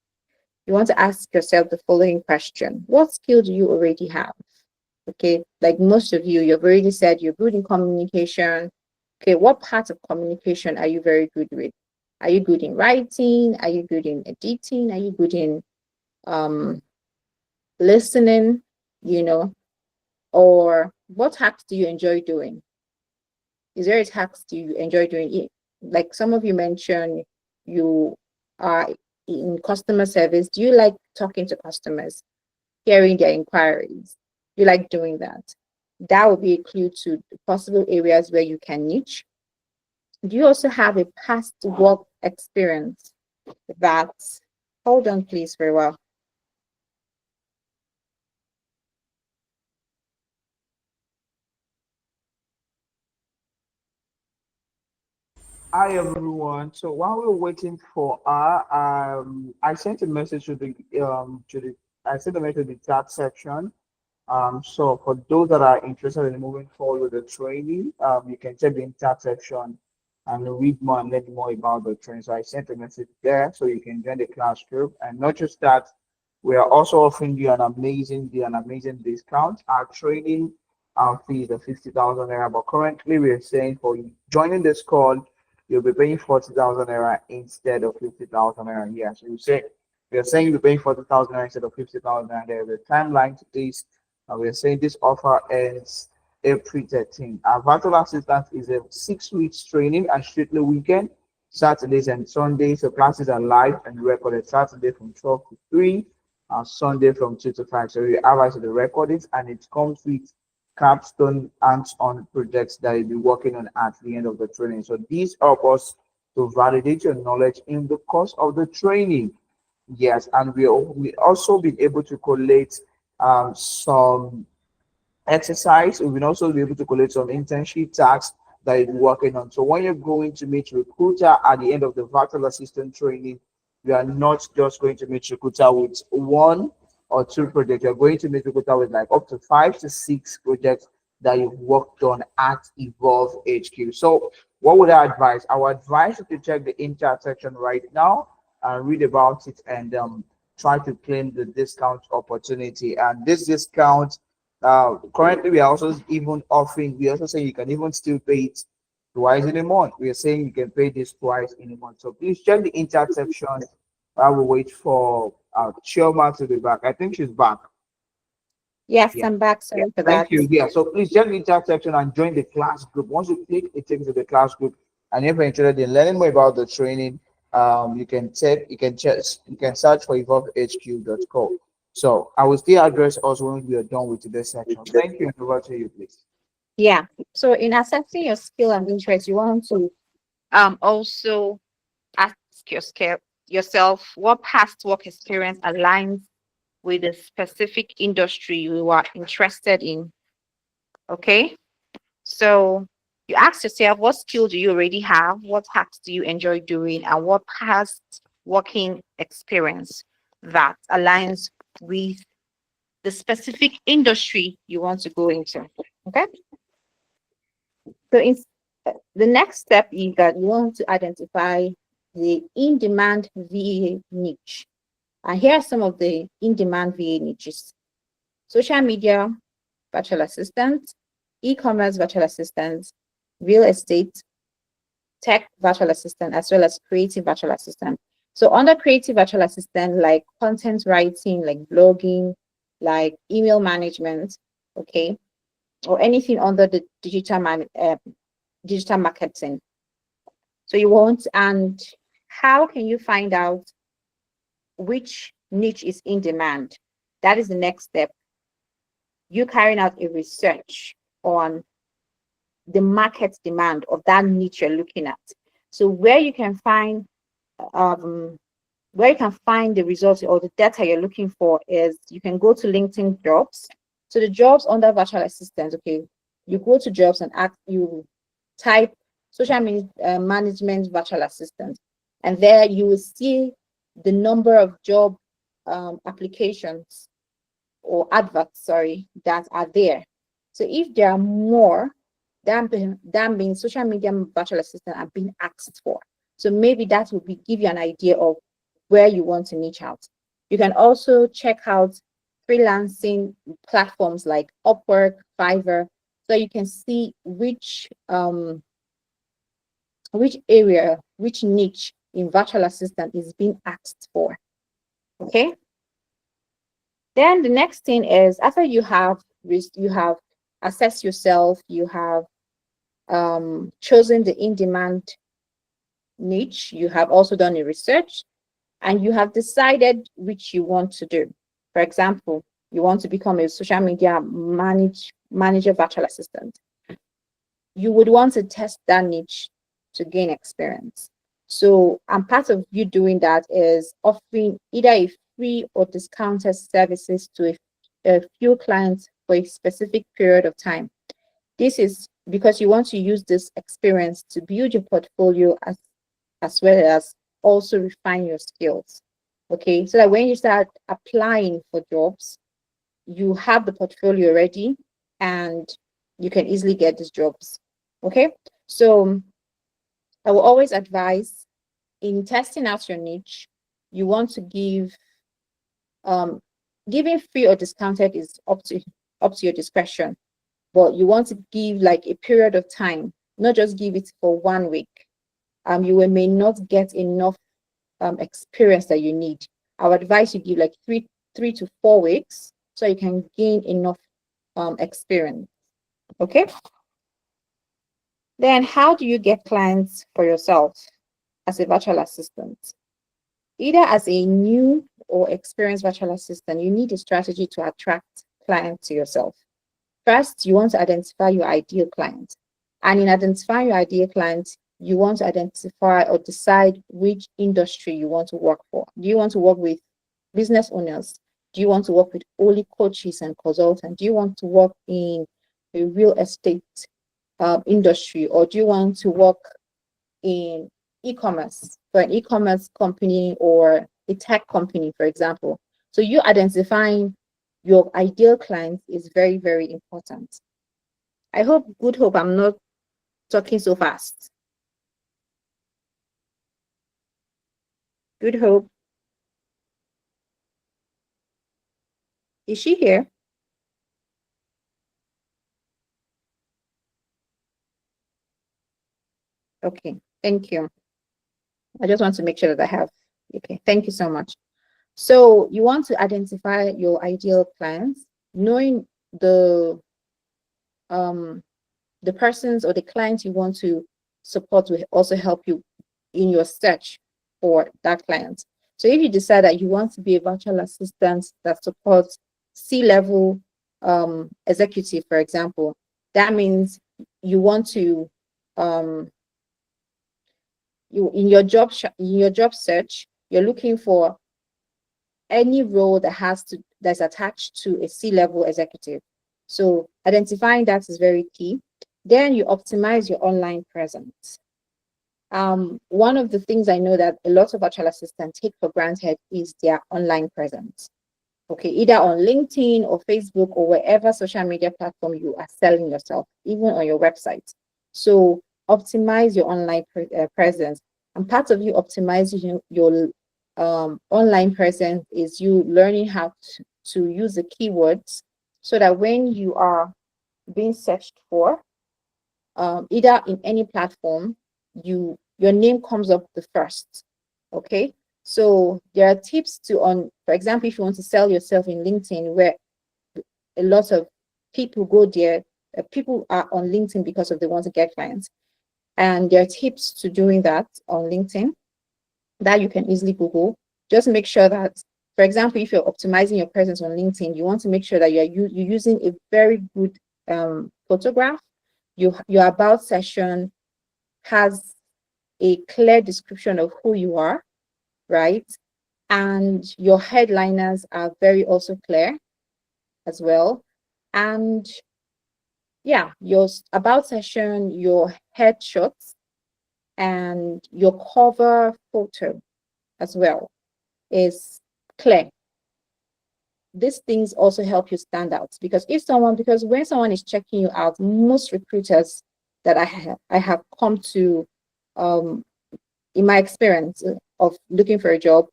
You want to ask yourself the following question. What skill do you already have? Okay, like most of you, you've already said you're good in communication. Okay, what part of communication are you very good with? Are you good in writing? Are you good in editing? Are you good in um, listening? You know, or what tasks do you enjoy doing? Is there a task you enjoy doing? Like some of you mentioned, you are in customer service. Do you like talking to customers, hearing their inquiries? You like doing that? That would be a clue to possible areas where you can niche. Do you also have a past work experience that, hold on please very well. Hi everyone. So while we're waiting for I sent a message I sent a message to the chat section. So for those that are interested in moving forward with the training, you can check the chat section and read more and learn more about the training. So I sent a message there so you can join the class group. And not just that, we are also offering you an amazing discount. Our training fee is 50,000 naira, but currently we are saying for you joining this call you'll be paying 40,000 naira instead of 50,000 naira. Yeah, so we are saying you'll be paying 40,000 naira instead of 50,000 naira. There's a timeline to this. We are saying this offer ends April 13. Our virtual assistant is a 6 weeks training and strictly weekend, Saturdays and Sundays. So classes are live and recorded Saturday from 12 to 3, Sunday from 2 to 5. So you have access to the recordings, and it comes with capstone hands-on projects that you'll be working on at the end of the training. So these help us to validate your knowledge in the course of the training. Yes, and we also been able to collate some exercise. We will also be able to collect some internship tasks that you're working on. So when you're going to meet recruiter at the end of the virtual assistant training, you are not just going to meet recruiter with 1 or 2 projects. You're going to meet recruiter with like up to 5 to 6 projects that you've worked on at Evolve HQ. So what would I advise? I would advise you to check the in-chat section right now and read about it, and try to claim the discount opportunity. And this discount, currently we are also even offering, we also say you can even still pay it twice in a month. We are saying you can pay this twice in a month. So please check the in-chat section. I will wait for Chioma to be back. I think she's back. Yes, Yeah. I'm back. Sorry for Thank that. you. Yeah. So please check the in-chat section and join the class group. Once you click, it takes you to the class group. And if you're interested in learning more about the training, you can search for evolvehq.co. So I will still address us when we are done with today's section. Thank you. And over to you, please. Yeah. So in assessing your skill and interest, you want to also ask yourself what past work experience aligns with the specific industry you are interested in. Okay. So you ask yourself, what skill do you already have? What tasks do you enjoy doing? And what past working experience that aligns with the specific industry you want to go into? Okay. So the next step is that you want to identify the in-demand VA niche. And here are some of the in-demand VA niches: social media virtual assistant, e-commerce virtual assistant, real estate, tech virtual assistant, as well as creative virtual assistant. So under creative virtual assistant, like content writing, like blogging, like email management, okay, or anything under the digital marketing. So you want, and how can you find out which niche is in demand? That is the next step. You carrying out a research on the market demand of that niche you're looking at. So where you can find the results or the data you're looking for is you can go to LinkedIn jobs. So the jobs under virtual assistants, okay, you go to jobs and you type social media management virtual assistant, and there you will see the number of job applications or adverts, that are there. So if there are more than being social media virtual assistant are being asked for, so maybe that will give you an idea of where you want to niche out. You can also check out freelancing platforms like Upwork, Fiverr, so you can see which area, which niche in virtual assistant is being asked for. Okay. Then the next thing is, after you have assessed yourself, you have chosen the in-demand niche, you have also done a research, and you have decided which you want to do. For example, you want to become a social media manager virtual assistant. You would want to test that niche to gain experience. So, and part of you doing that is offering either a free or discounted services to a few clients for a specific period of time. This is because you want to use this experience to build your portfolio as well as also refine your skills. Okay, so that when you start applying for jobs, you have the portfolio ready and you can easily get these jobs. Okay, so I will always advise, in testing out your niche, you want to giving free or discounted is up to your discretion, but you want to give like a period of time, not just give it for 1 week. you may not get enough experience that you need. I would advise you give like three to 4 weeks so you can gain enough experience. Okay. Then how do you get clients for yourself as a virtual assistant? Either as a new or experienced virtual assistant, you need a strategy to attract clients to yourself. First, you want to identify your ideal client. And in identifying your ideal client, you want to identify or decide which industry you want to work for. Do you want to work with business owners? Do you want to work with only coaches and consultants? Do you want to work in a real estate industry, or do you want to work in e-commerce for an e-commerce company or a tech company, for example? So you identifying your ideal client is very, very important. Good hope I'm not talking so fast. Good hope. Is she here? Okay, thank you. I just want to make sure that I have, okay, thank you so much. So you want to identify your ideal clients, knowing the persons or the clients you want to support will also help you in your search for that client. So if you decide that you want to be a virtual assistant that supports C-level executive, for example, that means you want to in your job search, you're looking for any role that's attached to a C-level executive. So identifying that is very key. Then you optimize your online presence. One of the things I know that a lot of virtual assistants take for granted is their online presence. Okay, either on LinkedIn or Facebook or wherever social media platform you are selling yourself, even on your website. So optimize your online presence. And part of you optimizing your online presence is you learning how to use the keywords so that when you are being searched for, either in any platform, your name comes up the first. Okay, so there are tips for example, if you want to sell yourself in LinkedIn, where a lot of people go there, people are on LinkedIn because they want to get clients, and there are tips to doing that on LinkedIn that you can easily Google. Just make sure that, for example, if you're optimizing your presence on LinkedIn, you want to make sure that you're using a very good photograph. Your about section has a clear description of who you are, right? And your headliners are very also clear as well. And yeah, your about section, your headshots, and your cover photo as well is clear. These things also help you stand out, because when someone is checking you out, most recruiters that I have come to in my experience of looking for a job,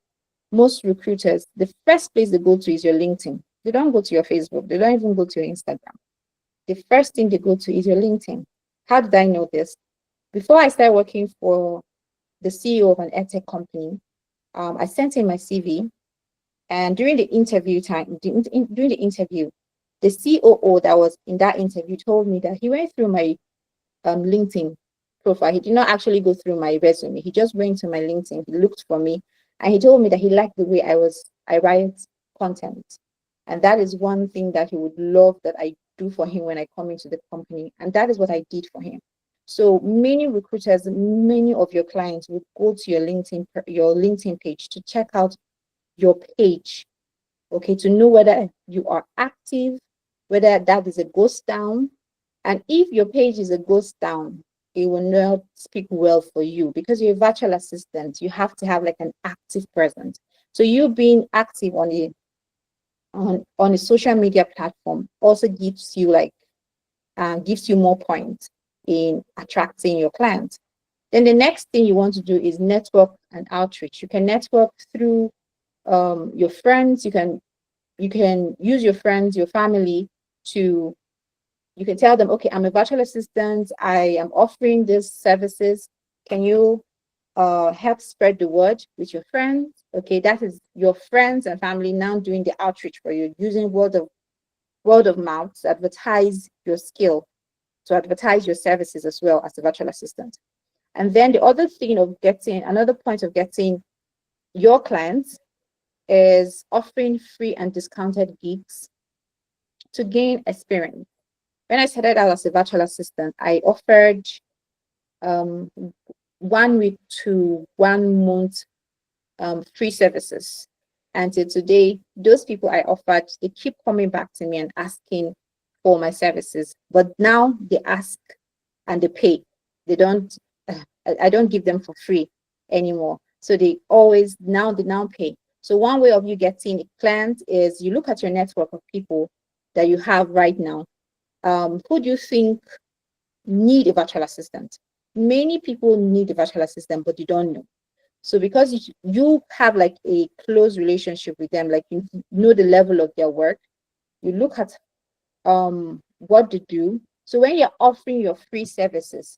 most recruiters, the first place they go to is your LinkedIn. They don't go to your Facebook. They don't even go to your Instagram. The first thing they go to is your LinkedIn. How did I know this? Before I started working for the CEO of an edtech company, I sent in my CV, and during the interview, the COO that was in that interview told me that he went through my LinkedIn profile. He did not actually go through my resume. He just went to my LinkedIn. He looked for me, and he told me that he liked the way I write content. And that is one thing that he would love that I do for him when I come into the company. And that is what I did for him. So many recruiters, many of your clients would go to your LinkedIn page to check out your page, okay, to know whether you are active, whether that is a ghost town. And if your page is a ghost town, it will not speak well for you, because you're a virtual assistant. You have to have like an active presence. So you being active on a social media platform also gives you more points in attracting your clients. Then the next thing you want to do is network and outreach. You can network through your friends. You can use your friends, your family you can tell them, okay, I'm a virtual assistant. I am offering these services. Can you help spread the word with your friends. Okay, that is your friends and family now doing the outreach for you, using word of mouth to advertise your skill, to advertise your services as well as a virtual assistant. And then the other thing of getting, another point of getting your clients is offering free and discounted gigs to gain experience. When I started out as a virtual assistant, I offered 1 week to 1 month free services. And till today, those people I offered, they keep coming back to me and asking for my services. But now they ask and they pay. They don't, I don't give them for free anymore. So they now pay. So one way of you getting a client is you look at your network of people that you have right now. Who do you think need a virtual assistant? Many people need a virtual assistant, but you don't know. So because you have like a close relationship with them, like you know the level of their work, you look at what they do. So when you're offering your free services,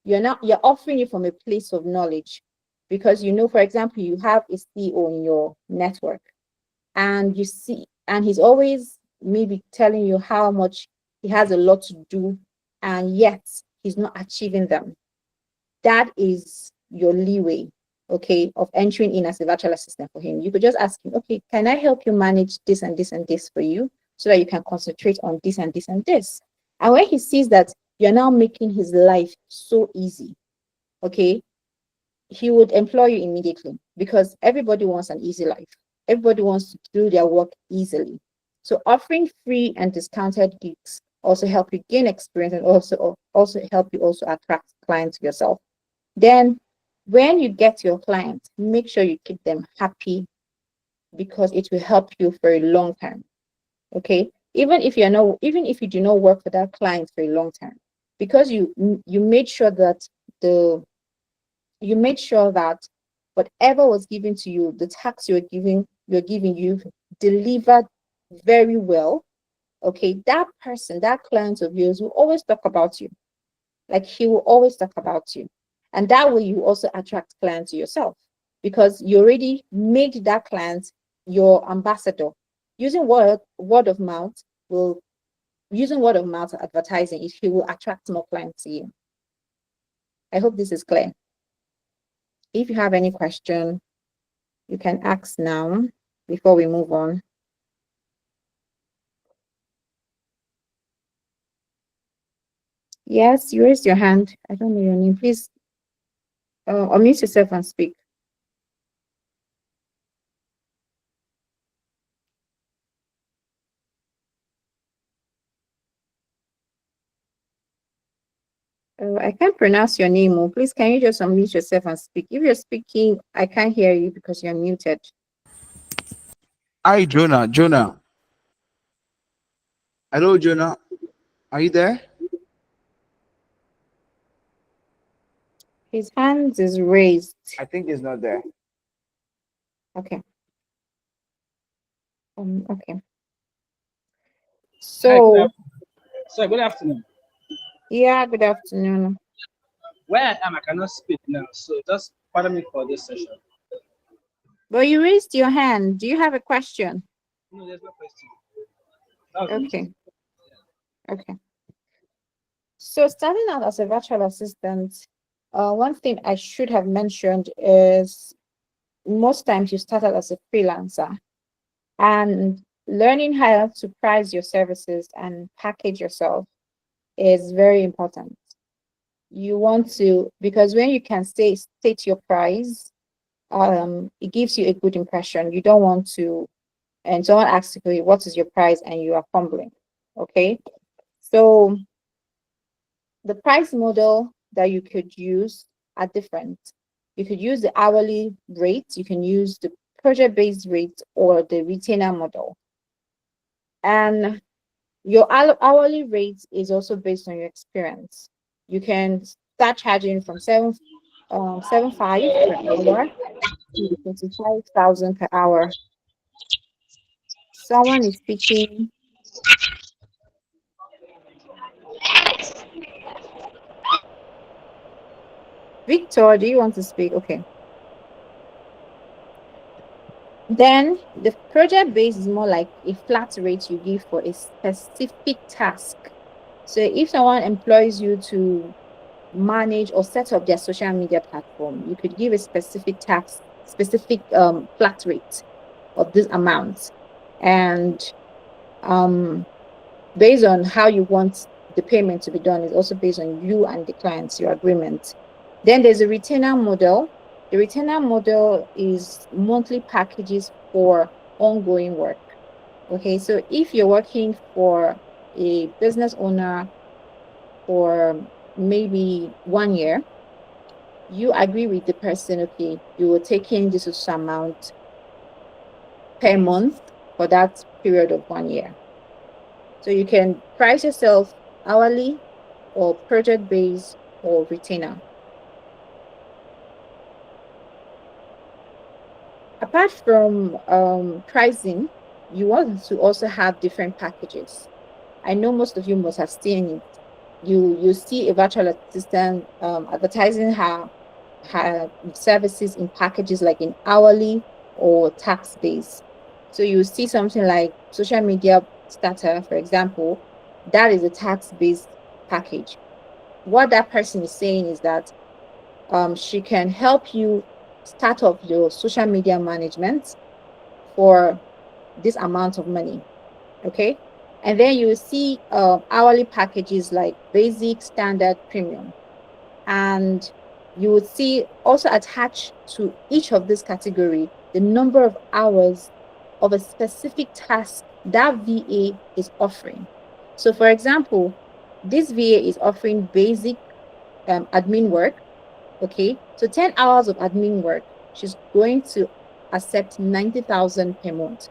you're offering it from a place of knowledge, because you know, for example, you have a CEO in your network and you see, and he's always maybe telling you how much he has a lot to do, and yet he's not achieving them. That is your leeway, okay, of entering in as a virtual assistant for him. You could just ask him, okay, can I help you manage this and this and this for you so that you can concentrate on this and this and this? And when he sees that you're now making his life so easy, okay, he would employ you immediately, because everybody wants an easy life. Everybody wants to do their work easily. So offering free and discounted gigs also help you gain experience, and also help you also attract clients yourself. Then when you get your clients, make sure you keep them happy, because it will help you for a long time. Okay. Even if you do not work for that client for a long time, because you made sure that whatever was given to you, the tax you've delivered very well. Okay, that person, that client of yours will always talk about you. Like, he will always talk about you. And that way you also attract clients to yourself, because you already made that client your ambassador. Using word of mouth will using word of mouth advertising, he will attract more clients to you. I hope this is clear. If you have any question, you can ask now before we move on. Yes, you raised your hand. I don't know your name. Please unmute yourself and speak. I can't pronounce your name. Oh, please, can you just unmute yourself and speak? If you're speaking, I can't hear you because you're muted. Hi, Jonah. Jonah. Hello, Jonah. Are you there? His hand is raised. I think he's not there. Okay. Okay. Hi, So, good afternoon. yeah, good afternoon. Where I am, I cannot speak now, so just pardon me for this session. But you raised your hand. Do you have a question? No, there's no question. That was the Okay. mistake. Okay. So starting out as a virtual assistant, one thing I should have mentioned is most times you start out as a freelancer, and learning how to price your services and package yourself is very important. You want to, because when you can state your price, it gives you a good impression. You don't want to, and someone asks you, what is your price? And you are fumbling. Okay. So the price model that you could use are different. You could use the hourly rate, you can use the project-based rate, or the retainer model. And your hourly rate is also based on your experience. You can start charging from 7.5 per hour to 25,000 per hour. Someone is speaking. Victor, do you want to speak? Okay. Then the project base is more like a flat rate you give for a specific task. So if someone employs you to manage or set up their social media platform, you could give a specific task, specific flat rate of this amount. And based on how you want the payment to be done is also based on you and the clients, your agreement. Then there's a retainer model. The retainer model is monthly packages for ongoing work. Okay, so if you're working for a business owner for maybe 1 year, you agree with the person, okay, you will take in this amount per month for that period of 1 year. So you can price yourself hourly or project based or retainer. Apart from pricing, you want to also have different packages. I know most of you must have seen it. You see a virtual assistant advertising her services in packages like in hourly or tax based. So you see something like social media starter, for example, that is a tax based package. What that person is saying is that she can help you start up your social media management for this amount of money. Okay. And then you see hourly packages like basic, standard, premium. And you would see also attached to each of this category the number of hours of a specific task that VA is offering. So for example, this VA is offering basic admin work. Okay, so 10 hours of admin work, she's going to accept 90,000 per month.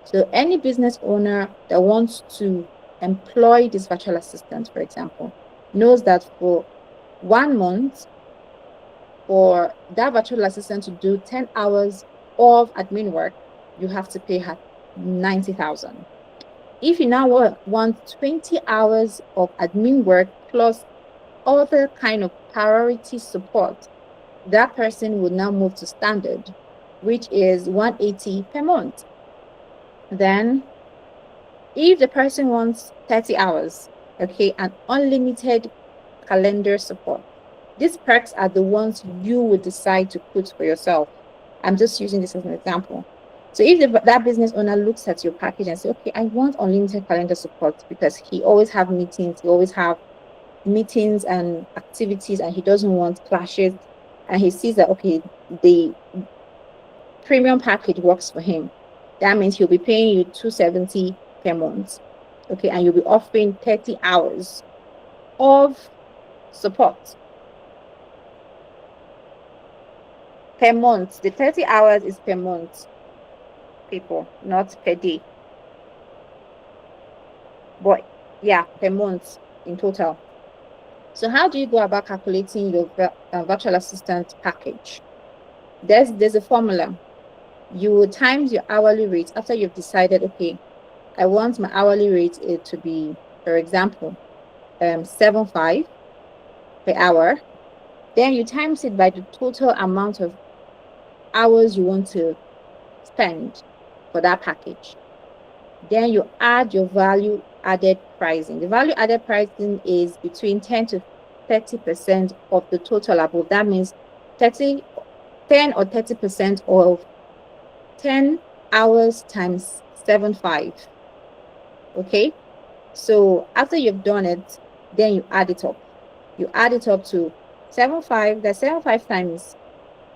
So any business owner that wants to employ this virtual assistant, for example, knows that for 1 month, for that virtual assistant to do 10 hours of admin work, you have to pay her 90,000. If you now want 20 hours of admin work plus other kind of priority support, that person would now move to standard, which is 180 per month. Then if the person wants 30 hours, okay, and unlimited calendar support, these perks are the ones you would decide to put for yourself. I'm just using this as an example. So if that business owner looks at your package and say, okay, I want unlimited calendar support because he always have meetings, he always have meetings and activities, and he doesn't want clashes, and he sees that, okay, the premium package works for him, that means he'll be paying you 270 per month. Okay, and you'll be offering 30 hours of support per month. The 30 hours is per month, people, not per day. But yeah, per month in total. So how do you go about calculating your virtual assistant package? There's a formula. You will times your hourly rate after you've decided, okay, I want my hourly rate to be, for example, 7.5 per hour. Then you times it by the total amount of hours you want to spend for that package. Then you add your value added pricing. The value added pricing is between 10 to 30% of the total above. That means 10 or 30% of 10 hours times 7.5. Okay, so after you've done it, then you add it up. You add it up to 7.5. That 7.5 times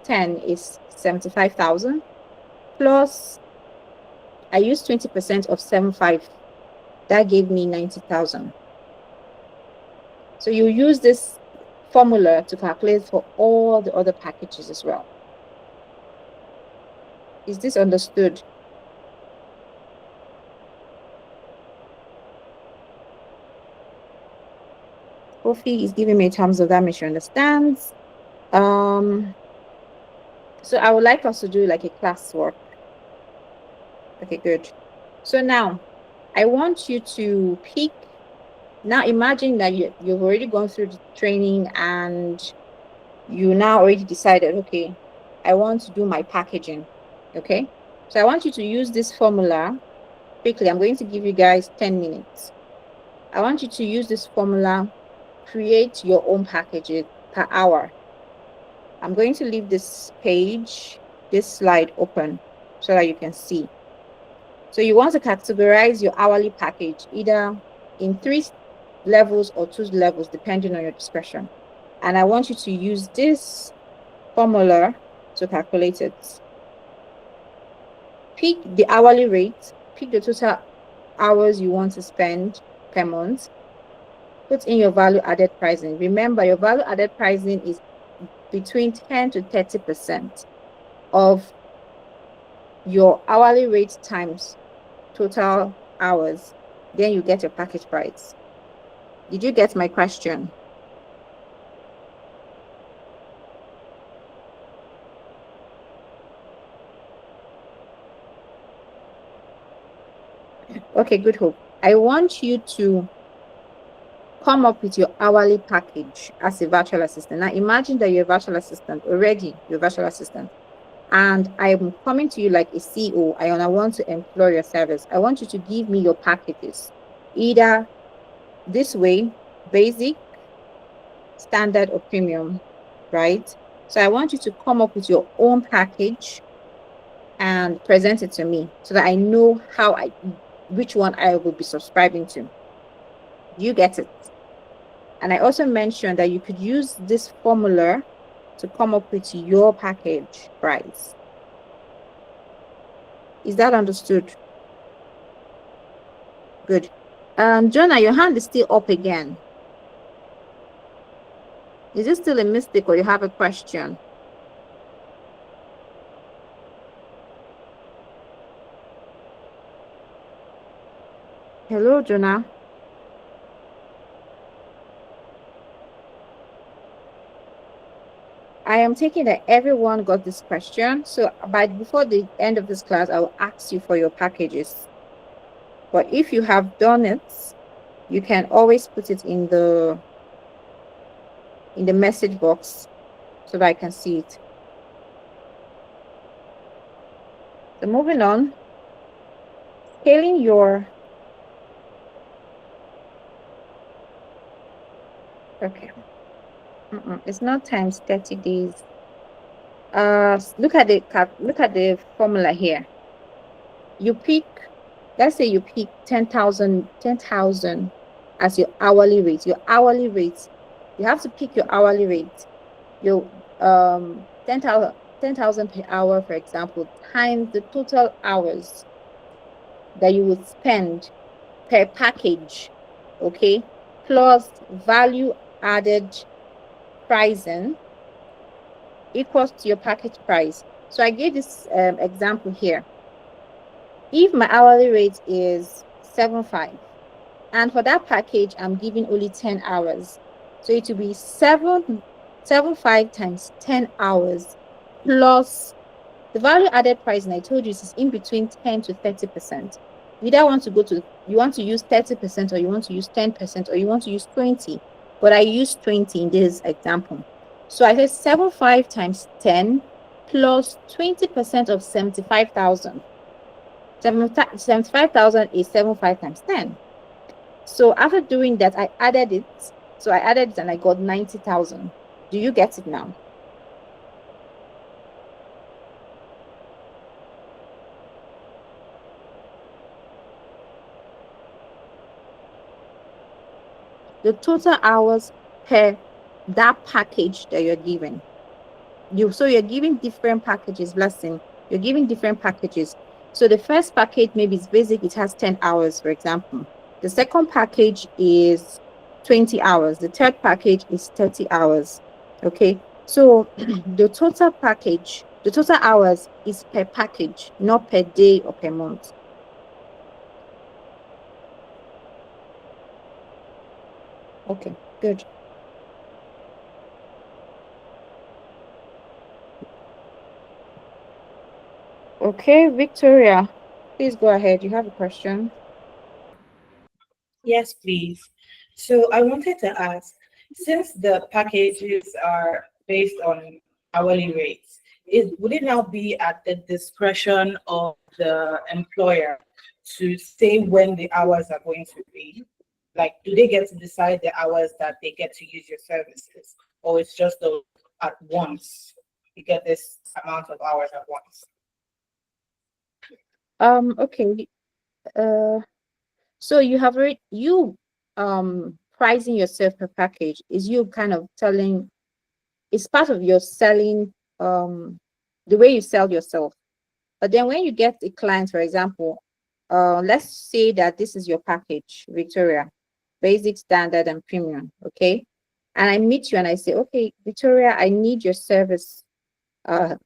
10 is 75,000 plus I used 20% of 7.5. That gave me 90,000. So you use this formula to calculate for all the other packages as well. Is this understood? Kofi is giving me terms of that, make sure understands. So I would like us to do like a class work. Okay, good. So now I want you to pick. Now imagine that you've already gone through the training and you now already decided, okay, I want to do my packaging. Okay, so I want you to use this formula quickly. I'm going to give you guys 10 minutes. I want you to use this formula, create your own packages per hour. I'm going to leave this page, this slide open so that you can see. So you want to categorize your hourly package either in 3 levels or 2 levels, depending on your discretion. And I want you to use this formula to calculate it. Pick the hourly rate, pick the total hours you want to spend per month, put in your value added pricing. Remember, your value added pricing is between 10 to 30% of your hourly rate times total hours. Then you get your package price. Did you get my question? Okay, good hope. I want you to come up with your hourly package as a virtual assistant. Now imagine that you're a virtual assistant already, you're a virtual assistant. And I'm coming to you like a CEO, and I want to employ your service. I want you to give me your packages, either this way, basic, standard, or premium, right? So I want you to come up with your own package and present it to me so that I know which one I will be subscribing to. You get it? And I also mentioned that you could use this formula to come up with your package price. Is that understood? Good. Jonah, your hand is still up again. Is it still a mistake or you have a question? Hello, Jonah. I am taking that everyone got this question. So before the end of this class, I will ask you for your packages. But if you have done it, you can always put it in the message box so that I can see it. So moving on, scaling your, okay. It's not times 30 days. Look at the formula here. You pick, let's say you pick 10,000 as your hourly rate. Your hourly rate, you have to pick your hourly rate. Your 10,000 per hour, for example, times the total hours that you would spend per package, okay, plus value added pricing equals to your package price. So I gave this example here. If my hourly rate is 7.5, and for that package, I'm giving only 10 hours. So it will be 7.5 times 10 hours plus the value added pricing. I told you this is in between 10 to 30%. You either want to use 30%, or you want to use 10%, or you want to use 20. But I use 20 in this example. So I said 7.5 times 10 plus 20% of 75,000. 75,000 is 7.5 times 10. So after doing that, I added it. So I added it and I got 90,000. Do you get it now? The total hours per that package that you're giving. So you're giving different packages, blessing. You're giving different packages. So the first package maybe is basic, it has 10 hours, for example. The second package is 20 hours. The third package is 30 hours. Okay. So the total package, the total hours is per package, not per day or per month. Okay, good. Okay, Victoria, please go ahead. You have a question. Yes, please. So I wanted to ask, since the packages are based on hourly rates, would it now be at the discretion of the employer to say when the hours are going to be? Like, do they get to decide the hours that they get to use your services, or it's just at once you get this amount of hours at once? Okay. So you have already pricing yourself per package is you kind of telling, it's part of your selling, the way you sell yourself. But then when you get a client, for example, let's say that this is your package, Victoria, basic, standard, and premium, okay? And I meet you and I say, okay, Victoria, I need your service for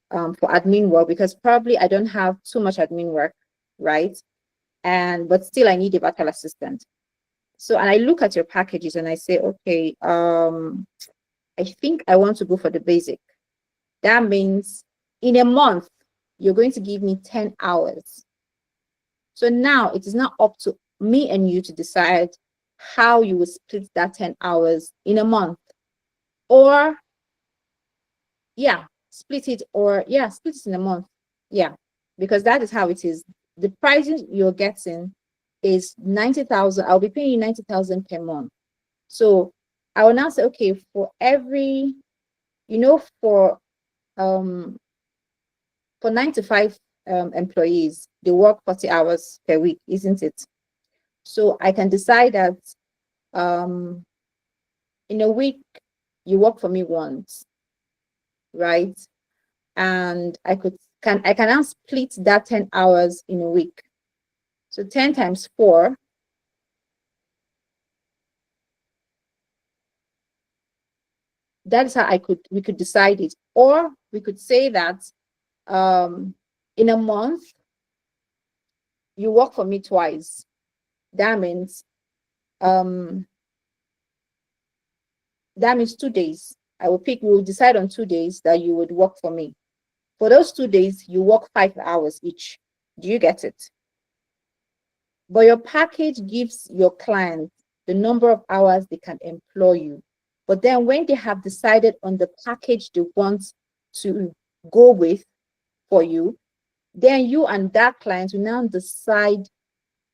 admin work, because probably I don't have too much admin work, right? But still I need a virtual assistant. So, and I look at your packages and I say, okay, I think I want to go for the basic. That means in a month, you're going to give me 10 hours. So now it is not up to me and you to decide how you will split that 10 hours in a month. Or, yeah, split it in a month. Yeah, because that is how it is. The prices you're getting is 90,000. I'll be paying you 90,000 per month. So I will now say, okay, for every, for 9 to 5 employees, they work 40 hours per week, isn't it? So I can decide that in a week, you work for me once, right? And I can now split that 10 hours in a week. So 10 times 4, that is how we could decide it. Or we could say that in a month, you work for me twice. That means 2 days. We'll decide on 2 days that you would work for me. For those 2 days, you work 5 hours each. Do you get it? But your package gives your client the number of hours they can employ you. But then when they have decided on the package they want to go with for you, then you and that client will now decide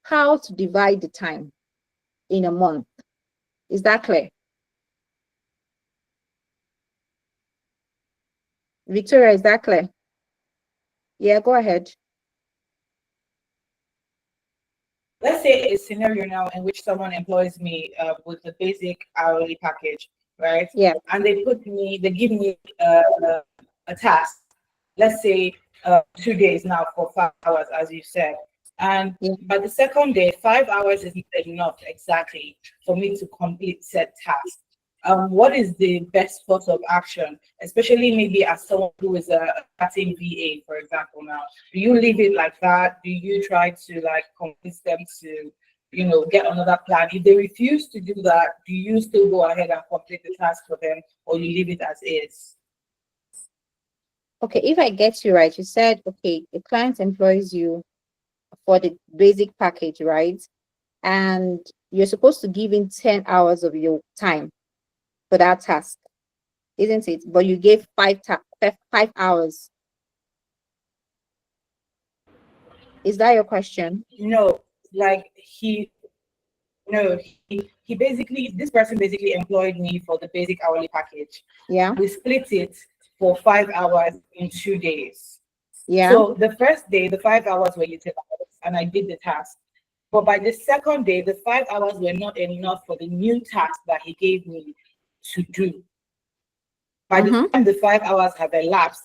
how to divide the time in a month. Is that clear? Victoria, is that clear? Yeah, go ahead. Let's say a scenario now in which someone employs me with the basic hourly package, right? Yeah. And they give me a task. Let's say 2 days now for 5 hours, as you said. And by the second day, 5 hours is not enough exactly for me to complete said task. What is the best course of action, especially maybe as someone who is a starting VA, for example? Now, do you leave it like that? Do you try to convince them to, get another plan? If they refuse to do that, do you still go ahead and complete the task for them, or you leave it as is? Okay, if I get you right, you said, okay, the client employs you for the basic package, right? And you're supposed to give in 10 hours of your time for that task, isn't it? But you gave 5 hours. Is that your question? No, basically, this person basically employed me for the basic hourly package. Yeah. We split it for 5 hours in 2 days. Yeah. So the first day, the 5 hours were utilized and I did the task. But by the second day, the 5 hours were not enough for the new task that he gave me to do. By the time the 5 hours have elapsed,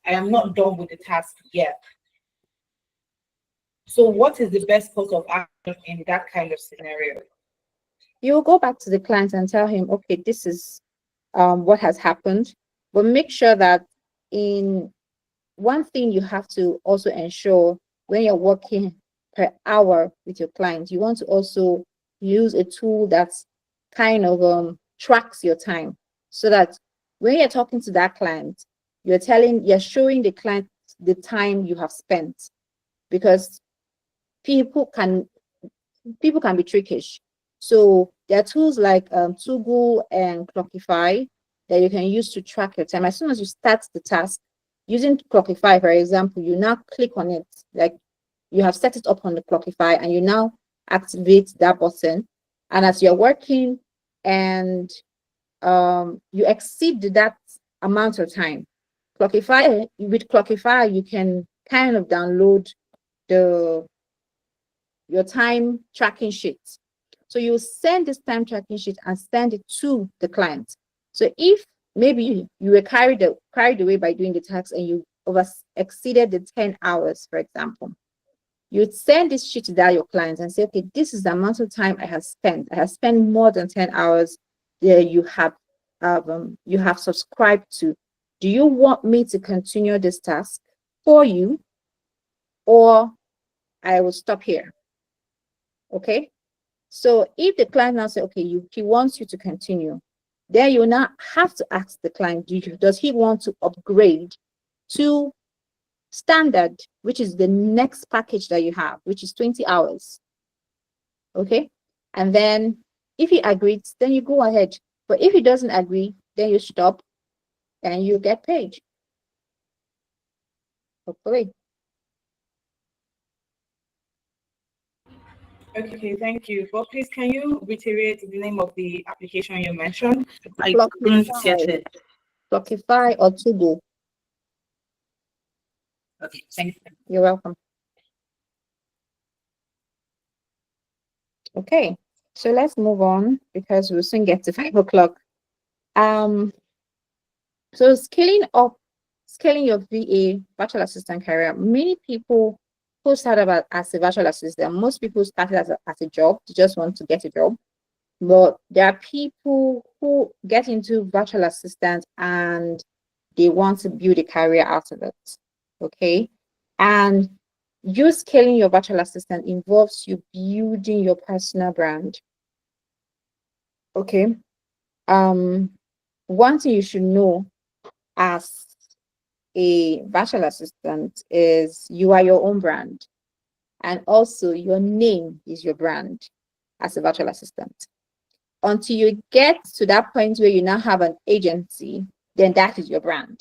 I am not done with the task yet. So what is the best course of action in that kind of scenario? You'll go back to the client and tell him, okay, this is what has happened. But make sure that in one thing you have to also ensure when you're working per hour with your client, you want to also use a tool that's kind of tracks your time, so that when you're talking to that client, you're showing the client the time you have spent, because people can be trickish. So there are tools like Toogle and Clockify that you can use to track your time. As soon as you start the task, using Clockify, for example, you now click on it, like you have set it up on the Clockify, and you now activate that button. And as you're working and you exceed that amount of time, Clockify, with Clockify, you can kind of download your time tracking sheet. So you send this time tracking sheet and send it to the client. So if maybe you were carried away by doing the task and you exceeded the 10 hours, for example, you'd send this sheet to your clients and say, okay, this is the amount of time I have spent. I have spent more than 10 hours there. You have subscribed to. Do you want me to continue this task for you, or I will stop here? Okay. So if the client now say, okay, he wants you to continue, then you now have to ask the client, does he want to upgrade to standard, which is the next package that you have, which is 20 hours. Okay. And then if he agrees, then you go ahead. But if he doesn't agree, then you stop and you get paid. Hopefully. Okay, thank you. But please, can you reiterate the name of the application you mentioned? I couldn't get it. Clockify or Togo. Okay, thank you. You're welcome. Okay, so let's move on because we'll soon get to 5 o'clock. So scaling your VA, virtual assistant career. Many people who started as a virtual assistant, most people started as a job, they just want to get a job. But there are people who get into virtual assistant and they want to build a career out of it. Okay. And you scaling your virtual assistant involves you building your personal brand. Okay. One thing you should know as a virtual assistant is you are your own brand. And also your name is your brand as a virtual assistant. Until you get to that point where you now have an agency, then that is your brand,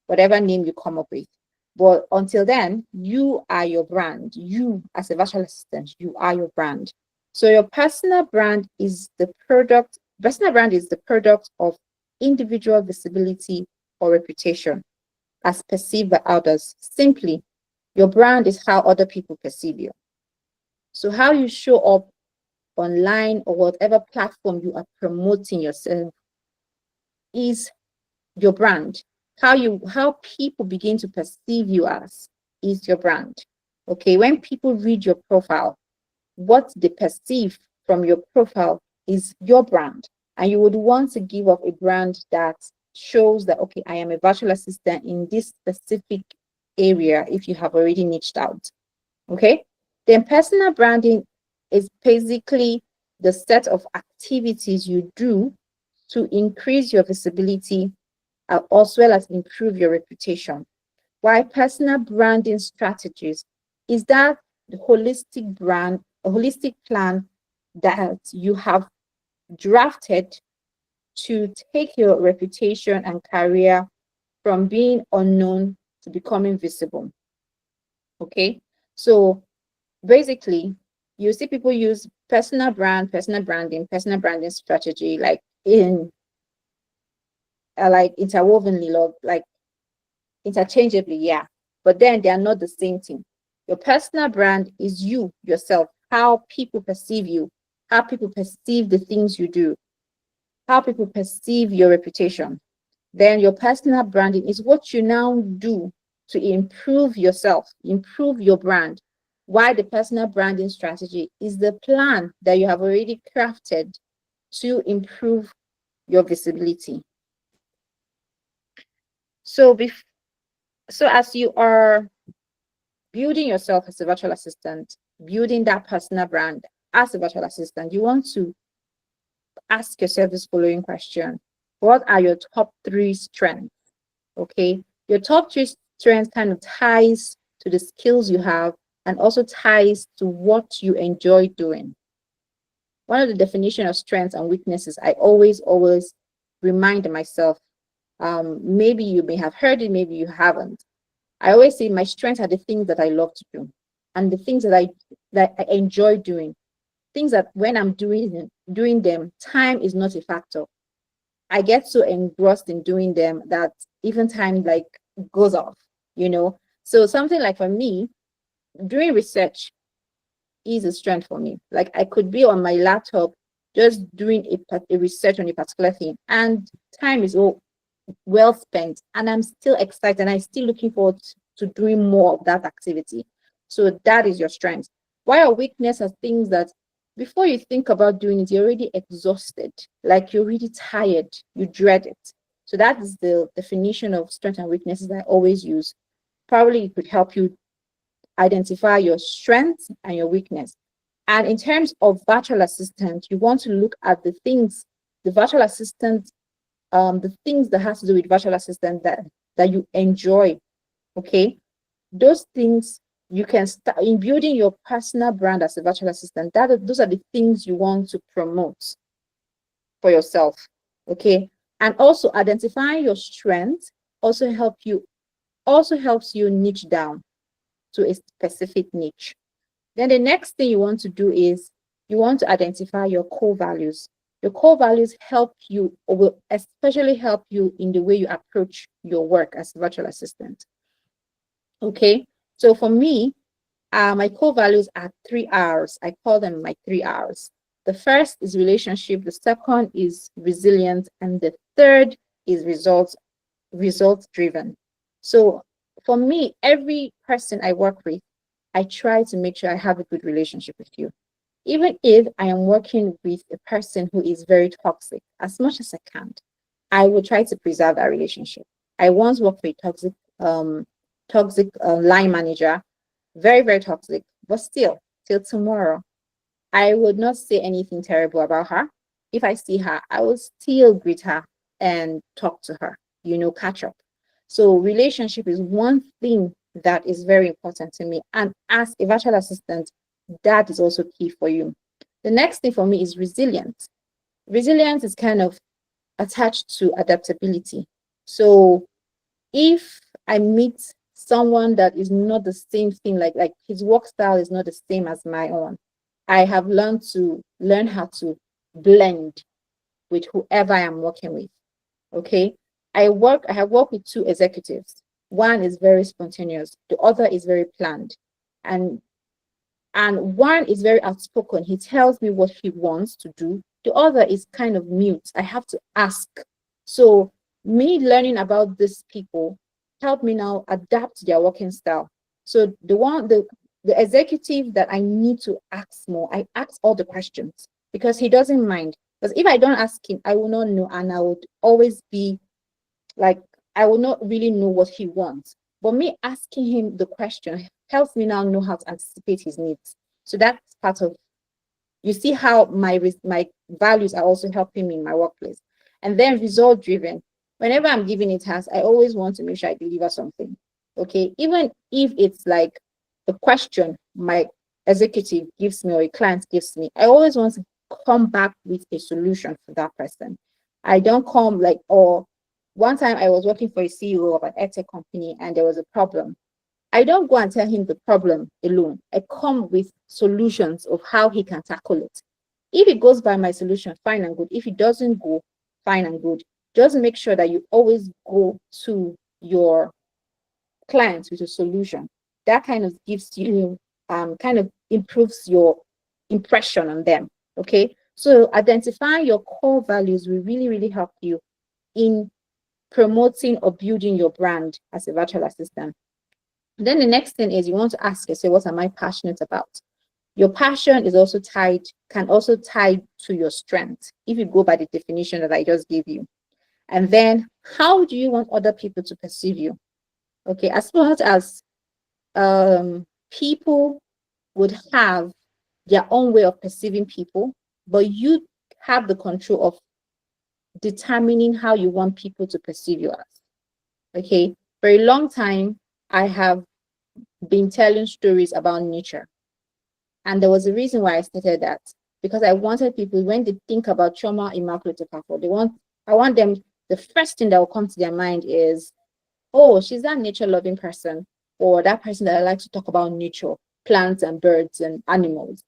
whatever name you come up with. But until then, you are your brand. You, as a virtual assistant, you are your brand. So your personal brand is the product. Personal brand is the product of individual visibility or reputation as perceived by others. Simply, your brand is how other people perceive you. So how you show up online or whatever platform you are promoting yourself is your brand. How people begin to perceive you as is your brand. Okay, when people read your profile, what they perceive from your profile is your brand. And you would want to give up a brand that shows that, okay, I am a virtual assistant in this specific area if you have already niched out. Okay, then personal branding is basically the set of activities you do to increase your visibility as well as improve your reputation. While personal branding strategies is that the holistic brand, a holistic plan that you have drafted to take your reputation and career from being unknown to becoming visible. Okay, so basically, you see people use personal branding strategy like interwovenly, like interchangeably, yeah. But then they are not the same thing. Your personal brand is you, yourself, how people perceive you, how people perceive the things you do, how people perceive your reputation. Then your personal branding is what you now do to improve yourself, improve your brand. Why the personal branding strategy is the plan that you have already crafted to improve your visibility. So as you are building yourself as a virtual assistant, building that personal brand as a virtual assistant, you want to ask yourself this following question. What are your top 3 strengths? Okay, your top 3 strengths kind of ties to the skills you have and also ties to what you enjoy doing. One of the definition of strengths and weaknesses I always remind myself. Maybe you may have heard it, maybe you haven't. I always say my strengths are the things that I love to do, and the things that I enjoy doing. Things that when I'm doing them, time is not a factor. I get so engrossed in doing them that even time like goes off, you know. So something like for me, doing research is a strength for me. Like I could be on my laptop just doing a research on a particular thing, and time is all well spent, and I'm still excited and I'm still looking forward to doing more of that activity. So that is your strength. While weakness are things that before you think about doing it, you're already exhausted, like you're really tired, you dread it. So that is the definition of strength and weaknesses that I always use. Probably it could help you identify your strengths and your weakness. And in terms of virtual assistant, you want to look at the things, the virtual assistant, the things that has to do with virtual assistant that you enjoy. Okay, those things you can start in building your personal brand as a virtual assistant. Those are the things you want to promote for yourself. Okay, and also identifying your strengths also helps you niche down to a specific niche. Then the next thing you want to do is you want to identify your core values. Your core values help you, or will especially help you in the way you approach your work as a virtual assistant. Okay, so for me, my core values are 3 R's. I call them my 3 R's. The first is relationship, the second is resilience, and the third is results driven. So for me, every person I work with, I try to make sure I have a good relationship with you. Even if I am working with a person who is very toxic, as much as I can, I will try to preserve that relationship. I once worked with a toxic line manager, very, very toxic, but still, till tomorrow, I would not say anything terrible about her. If I see her, I will still greet her and talk to her, catch up. So relationship is one thing that is very important to me. And as a virtual assistant, that is also key for you. The next thing for me is resilience. Resilience is kind of attached to adaptability. So if I meet someone that is not the same thing, like his work style is not the same as my own, I have learned how to blend with whoever I am working with. Okay. I have worked with two executives. One is very spontaneous, the other is very planned. And one is very outspoken. He tells me what he wants to do. The other is kind of mute. I have to ask. So me learning about these people help me now adapt their working style. So the executive that I need to ask more, I ask all the questions because he doesn't mind. Because if I don't ask him, I will not know, and I would always be like, I will not really know what he wants. But me asking him the question helps me now know how to anticipate his needs. So that's part of, you see how my values are also helping me in my workplace. And then result driven. Whenever I'm giving a task, I always want to make sure I deliver something. Okay, even if it's like a question my executive gives me or a client gives me, I always want to come back with a solution for that person. I don't come like, or one time I was working for a CEO of an edtech company and there was a problem. I don't go and tell him the problem alone. I come with solutions of how he can tackle it. If it goes by my solution, fine and good. If it doesn't go, fine and good. Just make sure that you always go to your clients with a solution. That kind of gives you, kind of improves your impression on them. Okay. So identifying your core values will really, really help you in promoting or building your brand as a virtual assistant. Then the next thing is you want to ask yourself, what am I passionate about? Your passion is also can also tie to your strength if you go by the definition that I just gave you. And then how do you want other people to perceive you? Okay, as much as people would have their own way of perceiving people, but you have the control of determining how you want people to perceive you as. Okay, for a long time, I have been telling stories about nature. And there was a reason why I started that, because I wanted people, when they think about Chioma Immaculate Okafor, they want I want them, the first thing that will come to their mind is, oh, she's that nature loving person, or that person that I like to talk about nature, plants and birds and animals.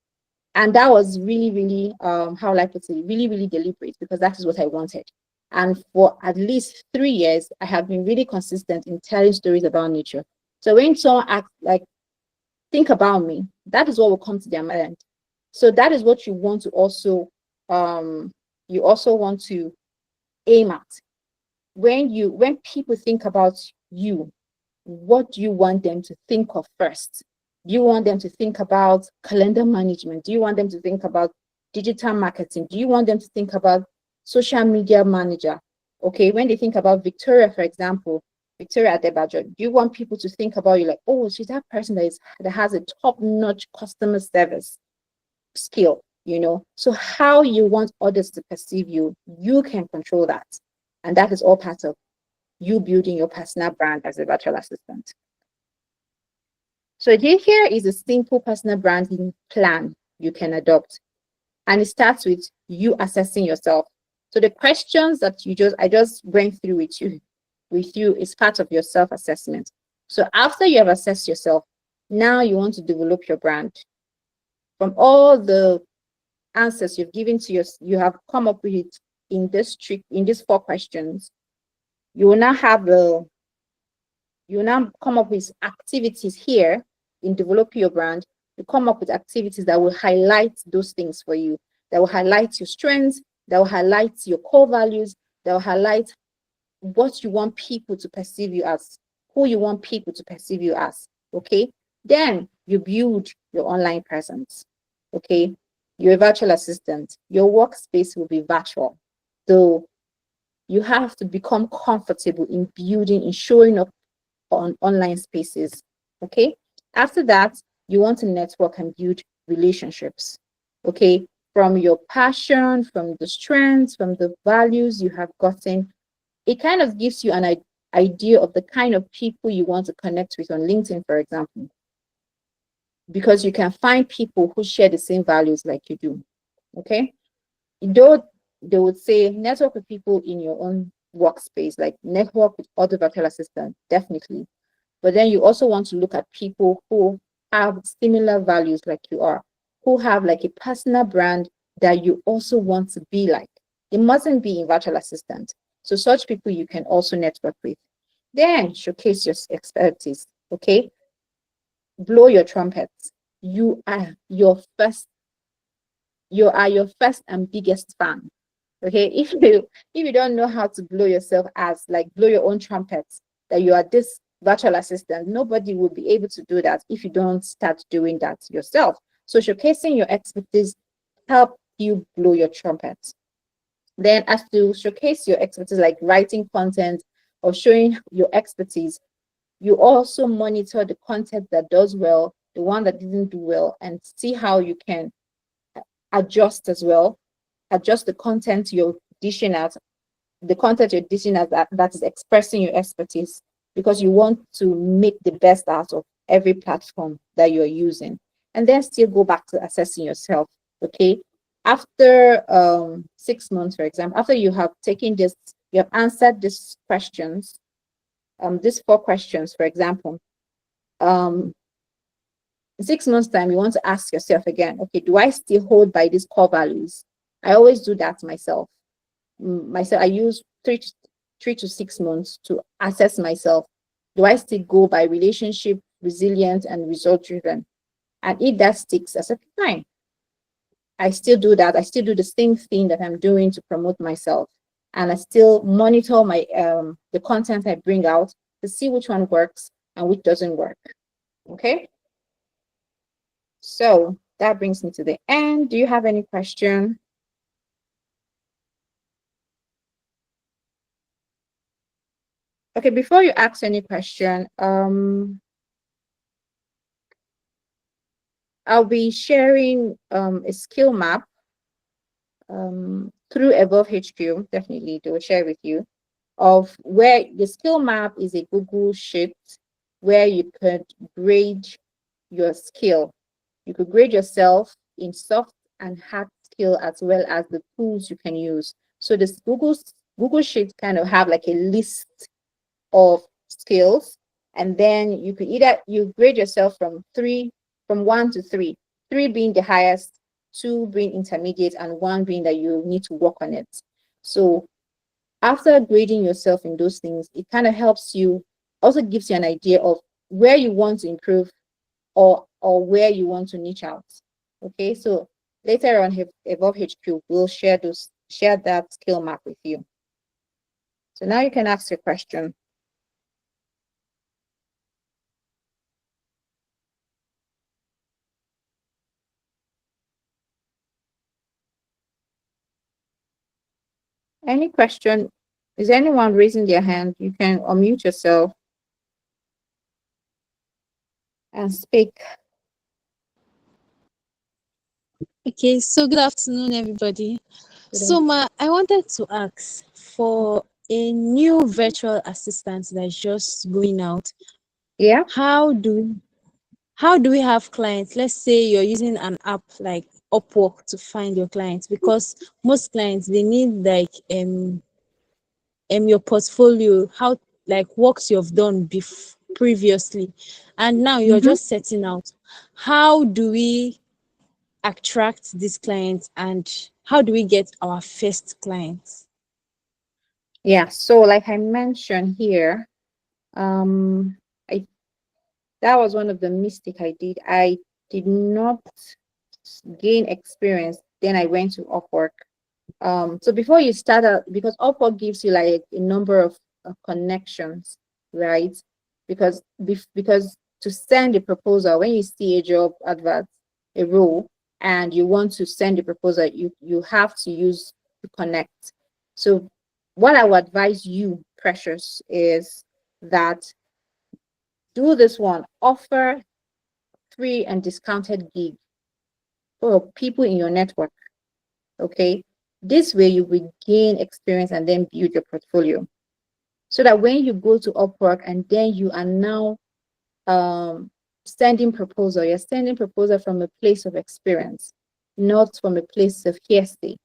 And that was really, really, how will I put it, really, really deliberate, because that is what I wanted. And for at least 3 years, I have been really consistent in telling stories about nature. So when someone asks, like, think about me, that is what will come to their mind. So that is what you want to also, you also want to aim at. When people think about you, what do you want them to think of first? Do you want them to think about calendar management? Do you want them to think about digital marketing? Do you want them to think about social media manager? Okay, when they think about Victoria, for example, Victoria Adebajo, do you want people to think about you like, oh, she's that person that has a top-notch customer service skill, you know? So how you want others to perceive you, you can control that. And that is all part of you building your personal brand as a virtual assistant. So here is a simple personal branding plan you can adopt. And it starts with you assessing yourself. So the questions that I just went through with you is part of your self-assessment. So after you have assessed yourself, now you want to develop your brand. From all the answers you've given to you have come up with it in these 4 questions. You will now come up with activities here in developing your brand. You come up with activities that will highlight those things for you, that will highlight your strengths, that will highlight your core values, that will highlight what you want people to perceive you as, who you want people to perceive you as, okay? Then you build your online presence, okay? You're a virtual assistant. Your workspace will be virtual. So you have to become comfortable in building, in showing up on online spaces, okay? After that, you want to network and build relationships, okay? From your passion, from the strengths, from the values you have gotten, it kind of gives you an idea of the kind of people you want to connect with on LinkedIn, for example, because you can find people who share the same values like you do, okay? Though they would say network with people in your own workspace, like network with other virtual assistants, definitely. But then you also want to look at people who have similar values like you are, who have like a personal brand that you also want to be like. It mustn't be in virtual assistant. So such people you can also network with. Then showcase your expertise, okay? Blow your trumpets. You are your first and biggest fan. Okay, if you don't know how to blow yourself as, like, blow your own trumpets, that you are this virtual assistant, nobody will be able to do that if you don't start doing that yourself. So showcasing your expertise help you blow your trumpets. Then as to showcase your expertise, like writing content or showing your expertise, you also monitor the content that does well, the one that didn't do well, and see how you can adjust as well. Adjust the content you're dishing out, that is expressing your expertise, because you want to make the best out of every platform that you're using. And then still go back to assessing yourself, okay? After 6 months, for example, after you have taken this, you have answered these questions, these 4 questions, for example, in 6 months' time, you want to ask yourself again, okay, do I still hold by these core values? I always do that myself. I use 3 to 6 months to assess myself. Do I still go by relationship, resilient, and result driven? And if that sticks, I said, fine. I still do that. I still do the same thing that I'm doing to promote myself. And I still monitor my the content I bring out to see which one works and which doesn't work. Okay. So that brings me to the end. Do you have any question? Okay, before you ask any question, I'll be sharing a skill map through Evolve HQ. Definitely, they will share with you of where the skill map is a Google sheet where you could grade your skill. You could grade yourself in soft and hard skill, as well as the tools you can use. So this Google Google Sheets kind of have like a list of skills, and then you could either you grade yourself from 1 to 3, 3 being the highest, 2 being intermediate, and 1 being that you need to work on it. So after grading yourself in those things, it kind of helps you, also gives you an idea of where you want to improve, or where you want to niche out. Okay, so later on, above HQ, we'll share that skill map with you. So now you can ask your question. Any question? Is anyone raising their hand? You can unmute yourself and speak. Okay, so good afternoon, everybody. So, I wanted to ask for a new virtual assistant that's just going out. Yeah. How do we have clients? Let's say you're using an app like Upwork to find your clients, because most clients, they need like your portfolio, how like works you've done previously, and now you're just setting out. How do we attract these clients, and how do we get our first clients? Yeah, so like I mentioned here, I that was one of the mistake I did. I did not gain experience. Then I went to Upwork. So before you start out, because Upwork gives you like a number of connections, right? Because to send a proposal, when you see a job advert, a role, and you want to send a proposal, you have to use to connect. So what I would advise you, Precious, is that do this one, offer free and discounted gig for people in your network. Okay, this way you will gain experience and then build your portfolio, so that when you go to Upwork and then you are now sending proposal, you're sending proposal from a place of experience, not from a place of hearsay.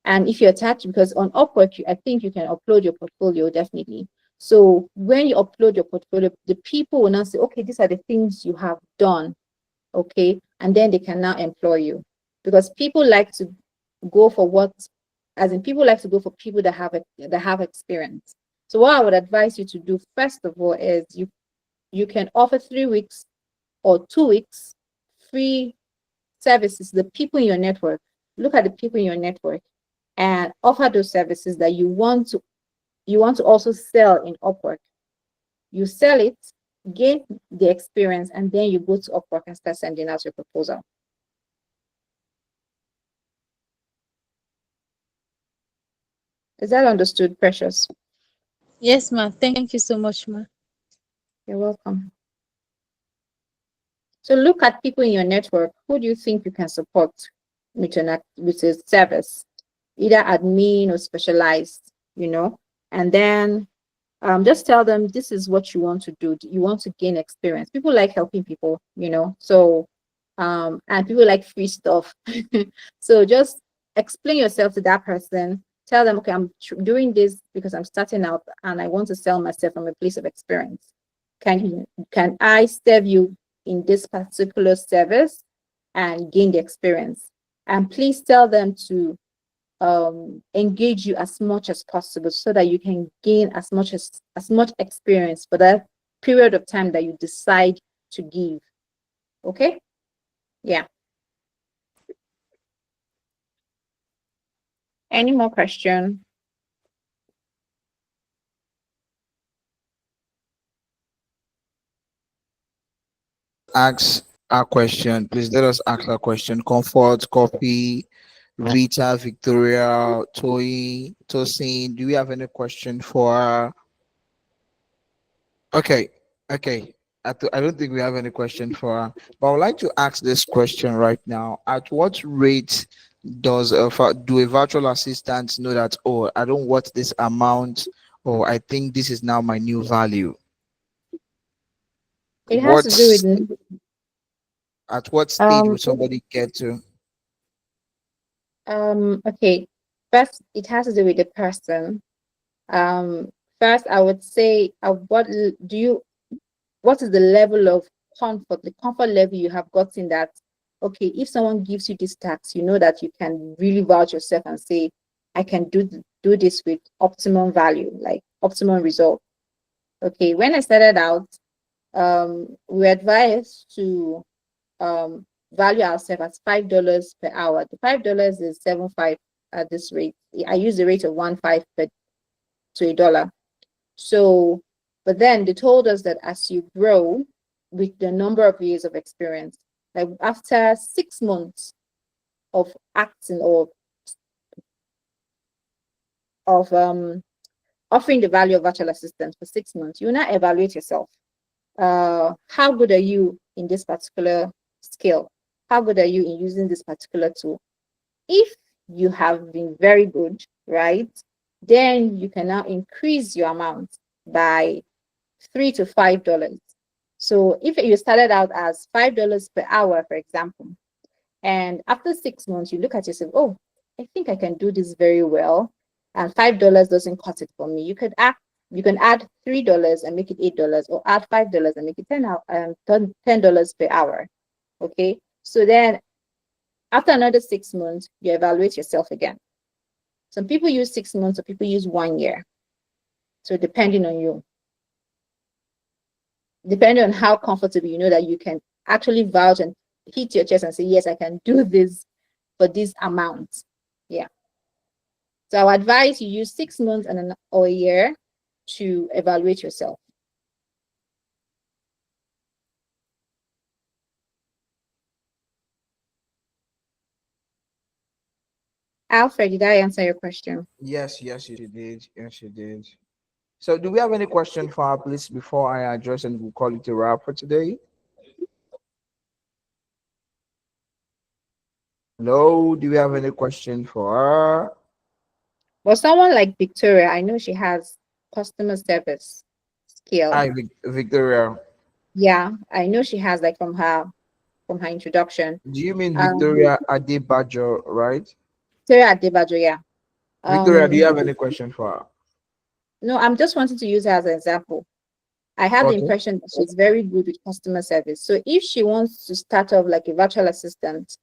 And if you attach, because on Upwork, I think you can upload your portfolio, definitely. So when you upload your portfolio, the people will now say, okay, these are the things you have done. Okay, and then they can now employ you, because people like to go for people like to go for people that have experience. So what I would advise you to do first of all is you can offer 3 weeks or 2 weeks free services. The people in your network, look at the people in your network and offer those services that you want to also sell in Upwork. You sell it, gain the experience, and then you go to Upwork and start sending out your proposal. Is that understood, Precious? Yes, ma. Thank you so much, ma. You're welcome. So look at people in your network. Who do you think you can support with a service, either admin or specialized, and then just tell them this is what you want to do. You want to gain experience. People like helping people, so and people like free stuff. So just explain yourself to that person. Tell them, okay, I'm doing this because I'm starting out and I want to sell myself from a place of experience. Can I serve you in this particular service and gain the experience? And please tell them to engage you as much as possible, so that you can gain as much experience for that period of time that you decide to give. Okay? Yeah. Any more question? Ask a question. Please let us ask a question. Comfort, Copy, Rita, Victoria, Toy, Tosin. Do we have any question for? Okay, okay. I don't think we have any question for her, but I would like to ask this question right now. At what rate do a virtual assistant know that, oh, I don't want this amount, or I think this is now my new value? It has to do What's with At what stage would somebody get to? okay. First, it has to do with the person. Um, First, I would say, what is the level of comfort, the comfort level you have gotten that, okay, if someone gives you this task, you know that you can really vouch yourself and say, I can do this with optimum value, like optimum result. Okay, when I started out, we were advised to value ourselves as $5 per hour. The $5 is 7.5 at this rate. I use the rate of 1.5 per to $1. So, but then they told us that as you grow with the number of years of experience, like after 6 months of acting or of offering the value of virtual assistants for 6 months, you now evaluate yourself. How good are you in this particular skill? How good are you in using this particular tool? If you have been very good, right, then you can now increase your amount by $3 to $5. So if you started out as $5 per hour, for example, and after 6 months, you look at yourself, oh, I think I can do this very well, and $5 doesn't cut it for me. You can add $3 and make it $8, or add $5 and make it $10 per hour. Okay. So then after another 6 months, you evaluate yourself again. Some people use 6 months, some people use 1 year. So depending on you, depending on how comfortable you know that you can actually vouch and hit your chest and say, yes, I can do this for this amount. Yeah. So I advise you use 6 months or a year to evaluate yourself. Alfred, did I answer your question? Yes, yes, you did. Yes, you did. So, do we have any question for our please before I address and we'll call it a wrap for today? Hello, do we have any question for her? Well, someone like Victoria, I know she has customer service skill. Hi, Victoria. Yeah, I know she has, like, from her introduction. Do you mean Victoria Adebajo, right? Victoria Adebajo, yeah. Victoria, do you have any question for her? No, I'm just wanting to use her as an example. I have the Okay. impression that she's very good with customer service. So if she wants to start off like a virtual assistant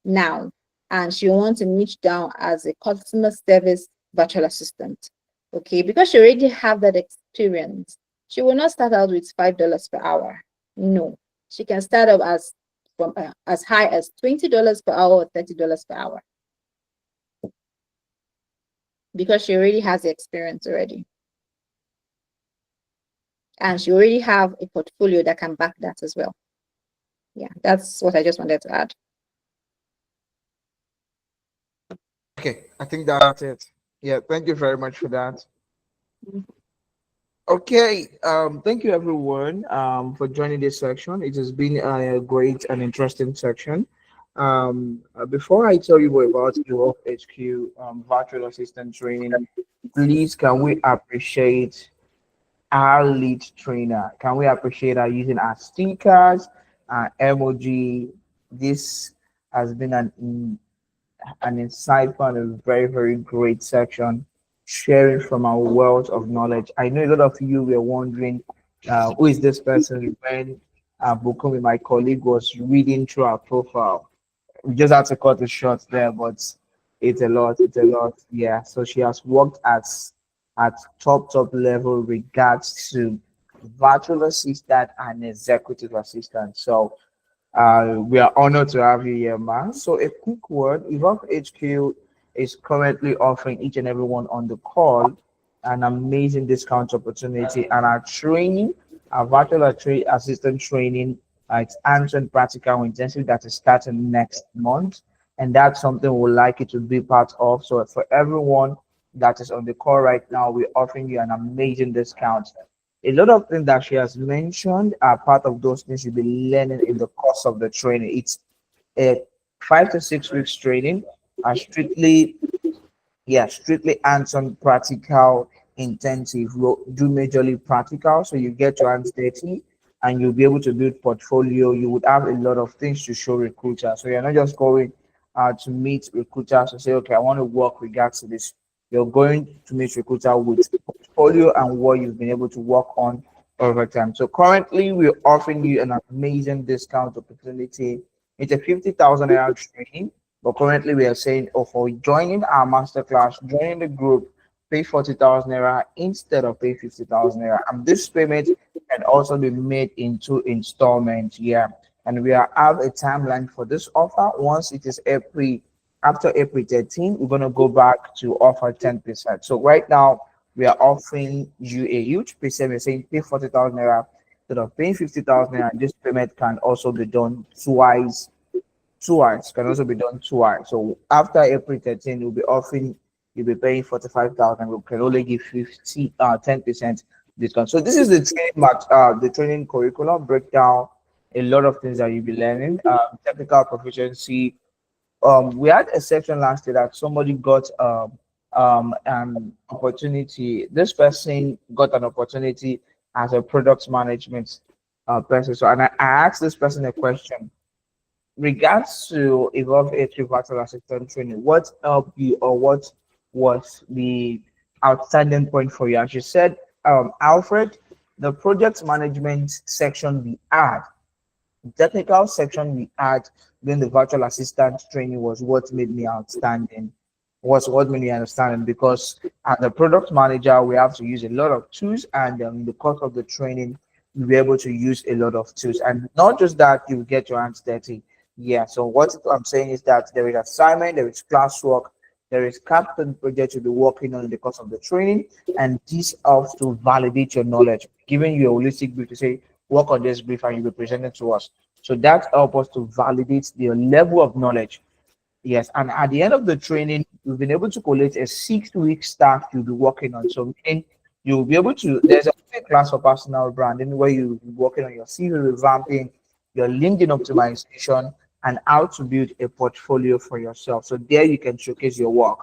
now, and she wants to niche down as a customer service virtual assistant, okay, because she already have that experience, she will not start out with $5 per hour. No, she can start up from as high as $20 per hour or $30 per hour, because she already has the experience already. And she already have a portfolio that can back that as well. Yeah, that's what I just wanted to add. Okay, I think that's it. Yeah, thank you very much for that. Okay, thank you everyone for joining this section. It has been a great and interesting section. Before I tell you more about the HQ virtual assistant training, please can we appreciate our lead trainer? Can we appreciate her using our stickers, our emoji? This has been an insightful and a very, very great section, sharing from our wealth of knowledge. I know a lot of you were wondering who is this person when Bukumi, my colleague, was reading through our profile. We just had to cut it short there, but it's a lot. It's a lot. Yeah. So she has worked at top level regards to virtual assistant and executive assistant. So we are honored to have you here, man. So a quick word, Evolve HQ is currently offering each and everyone on the call an amazing discount opportunity and our training, our assistant training, it's hands-on practical intensive that is starting next month. And that's something we'd like you to be part of. So for everyone that is on the call right now, we're offering you an amazing discount. A lot of things that she has mentioned are part of those things you'll be learning in the course of the training. It's a 5 to 6 weeks training, strictly, yeah, strictly hands-on practical intensive. We'll do majorly practical, so you get your hands dirty and you'll be able to build portfolio. You would have a lot of things to show recruiters. So you're not just going to meet recruiters to say, okay, I want to work regards to this. you're going to meet recruiter with portfolio and what you've been able to work on over time. So currently, we're offering you an amazing discount opportunity. It's a 50,000 naira training, but currently we are saying, oh, for joining our masterclass, joining the group, pay 40,000 naira instead of pay 50,000 naira. And this payment can also be made in 2 installments. Yeah, and we have a timeline for this offer. Once it is after April 13, we're going to go back to offer 10%. So right now, we are offering you a huge percent. We're saying pay 40,000 naira instead of paying 50,000 naira. This payment can also be done twice. Twice can also be done twice. So after April 13, you'll be paying 45,000. We can only give 10% discount. So this is the training curriculum breakdown. A lot of things that you'll be learning. Technical proficiency, we had a section last year that somebody got an opportunity. This person got an opportunity as a product management person. So, and I asked this person a question regards to evolve a virtual assistant training. What helped you, or what was the outstanding point for you? And she said, Alfred, the project management section we had, technical section we had during the virtual assistant training was what made me outstanding, was what made me understanding, because as a product manager we have to use a lot of tools, and in the course of the training you'll be able to use a lot of tools, and not just that, you get your hands dirty. Yeah, so what I'm saying is that there is assignment, there is classwork, there is capstone project you'll be working on in the course of the training, and this helps to validate your knowledge, giving you a holistic brief to say work on this brief and you'll be presenting to us. So that helps us to validate your level of knowledge. Yes, and at the end of the training, we've been able to collect a 6-week stack you'll be working on. So meaning you'll be able to, there's a class for personal branding where you'll be working on your CV revamping, your LinkedIn optimization, and how to build a portfolio for yourself. So there you can showcase your work.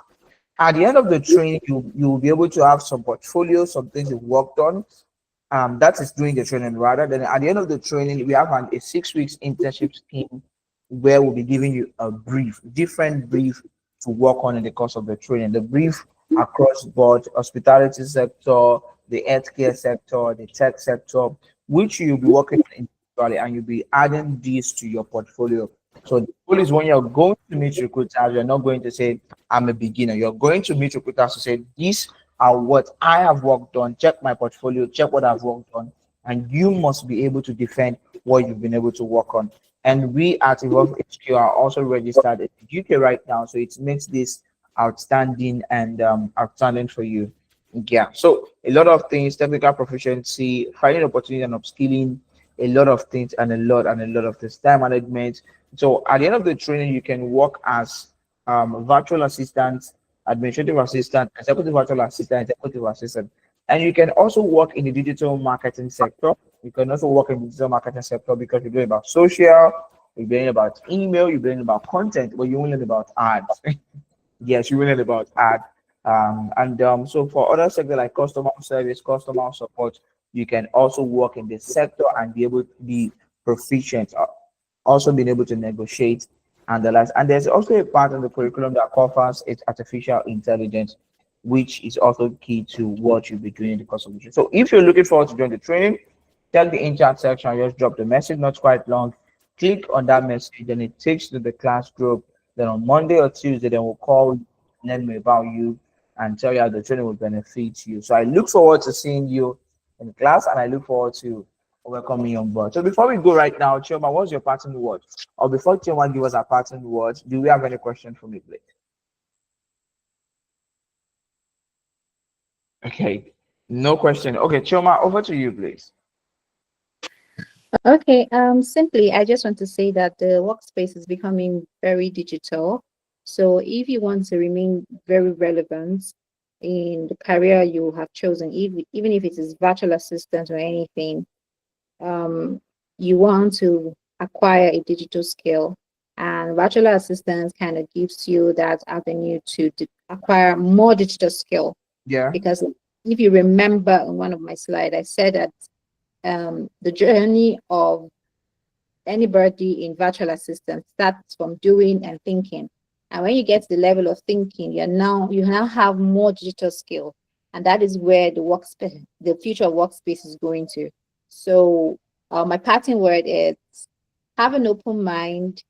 At the end of the training, you'll be able to have some portfolio, some things you've worked on, that is during the training. Rather than at the end of the training, we have a 6 weeks internship scheme where we'll be giving you a different brief to work on in the course of the training. The brief across board, hospitality sector, the healthcare sector, the tech sector, which you'll be working on individually, and you'll be adding these to your portfolio. So the goal is, when you're going to meet recruiters, you're not going to say, I'm a beginner. You're going to meet recruiters to say, these are what I have worked on. Check my portfolio, check what I've worked on, and you must be able to defend what you've been able to work on. And we at Evolve HQ are also registered in the UK right now, so it makes this outstanding and outstanding for you. Yeah, so a lot of things, technical proficiency, finding opportunity and upskilling, a lot of things, and a lot of this time management. So at the end of the training, you can work as virtual assistant, administrative assistant, executive virtual assistant, executive assistant, and you can also work in the digital marketing sector. You can also work in the digital marketing sector because you're doing about social, you're doing about email, you're doing about content, but you only learn about ads. Yes, you learn about ads. So for other sectors like customer service, customer support, you can also work in this sector and be able to be proficient, also being able to negotiate and the last. And there's also a part of the curriculum that covers it's artificial intelligence, which is also key to what you'll be doing in the course of the training. So if you're looking forward to join the training, check the in chat section, just drop the message, not quite long. Click on that message, then it takes you to the class group. Then on Monday or Tuesday, then we'll call you, learn more about you, and tell you how the training will benefit you. So I look forward to seeing you in class, and I look forward to welcoming you on board. So before we go right now, Chioma, what's your parting word? Or before Chioma gives us a parting word, do we have any question for me, please? Okay, no question. Okay, Chioma, over to you, please. Okay, simply, I just want to say that the workspace is becoming very digital. So if you want to remain very relevant in the career you have chosen, even if it is virtual assistant or anything, you want to acquire a digital skill, and virtual assistance kind of gives you that avenue to acquire more digital skill. Yeah. Because if you remember on one of my slides, I said that the journey of anybody in virtual assistant starts from doing and thinking. And when you get to the level of thinking, you now have more digital skill. And that is where the future of workspace is going to. So my parting word is have an open mind,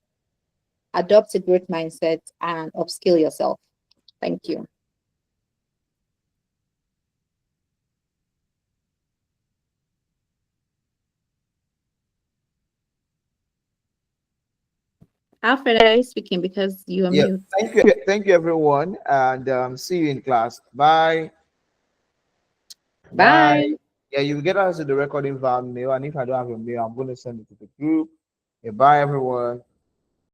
adopt a growth mindset, and upskill yourself. Thank you. Alfred, are you speaking because you are Yeah. mute? Thank you, everyone, and see you in class. Bye. Bye. Bye. Yeah, you get us to the recording via mail, and if I don't have your mail, I'm going to send it to the group. Yeah, bye, everyone.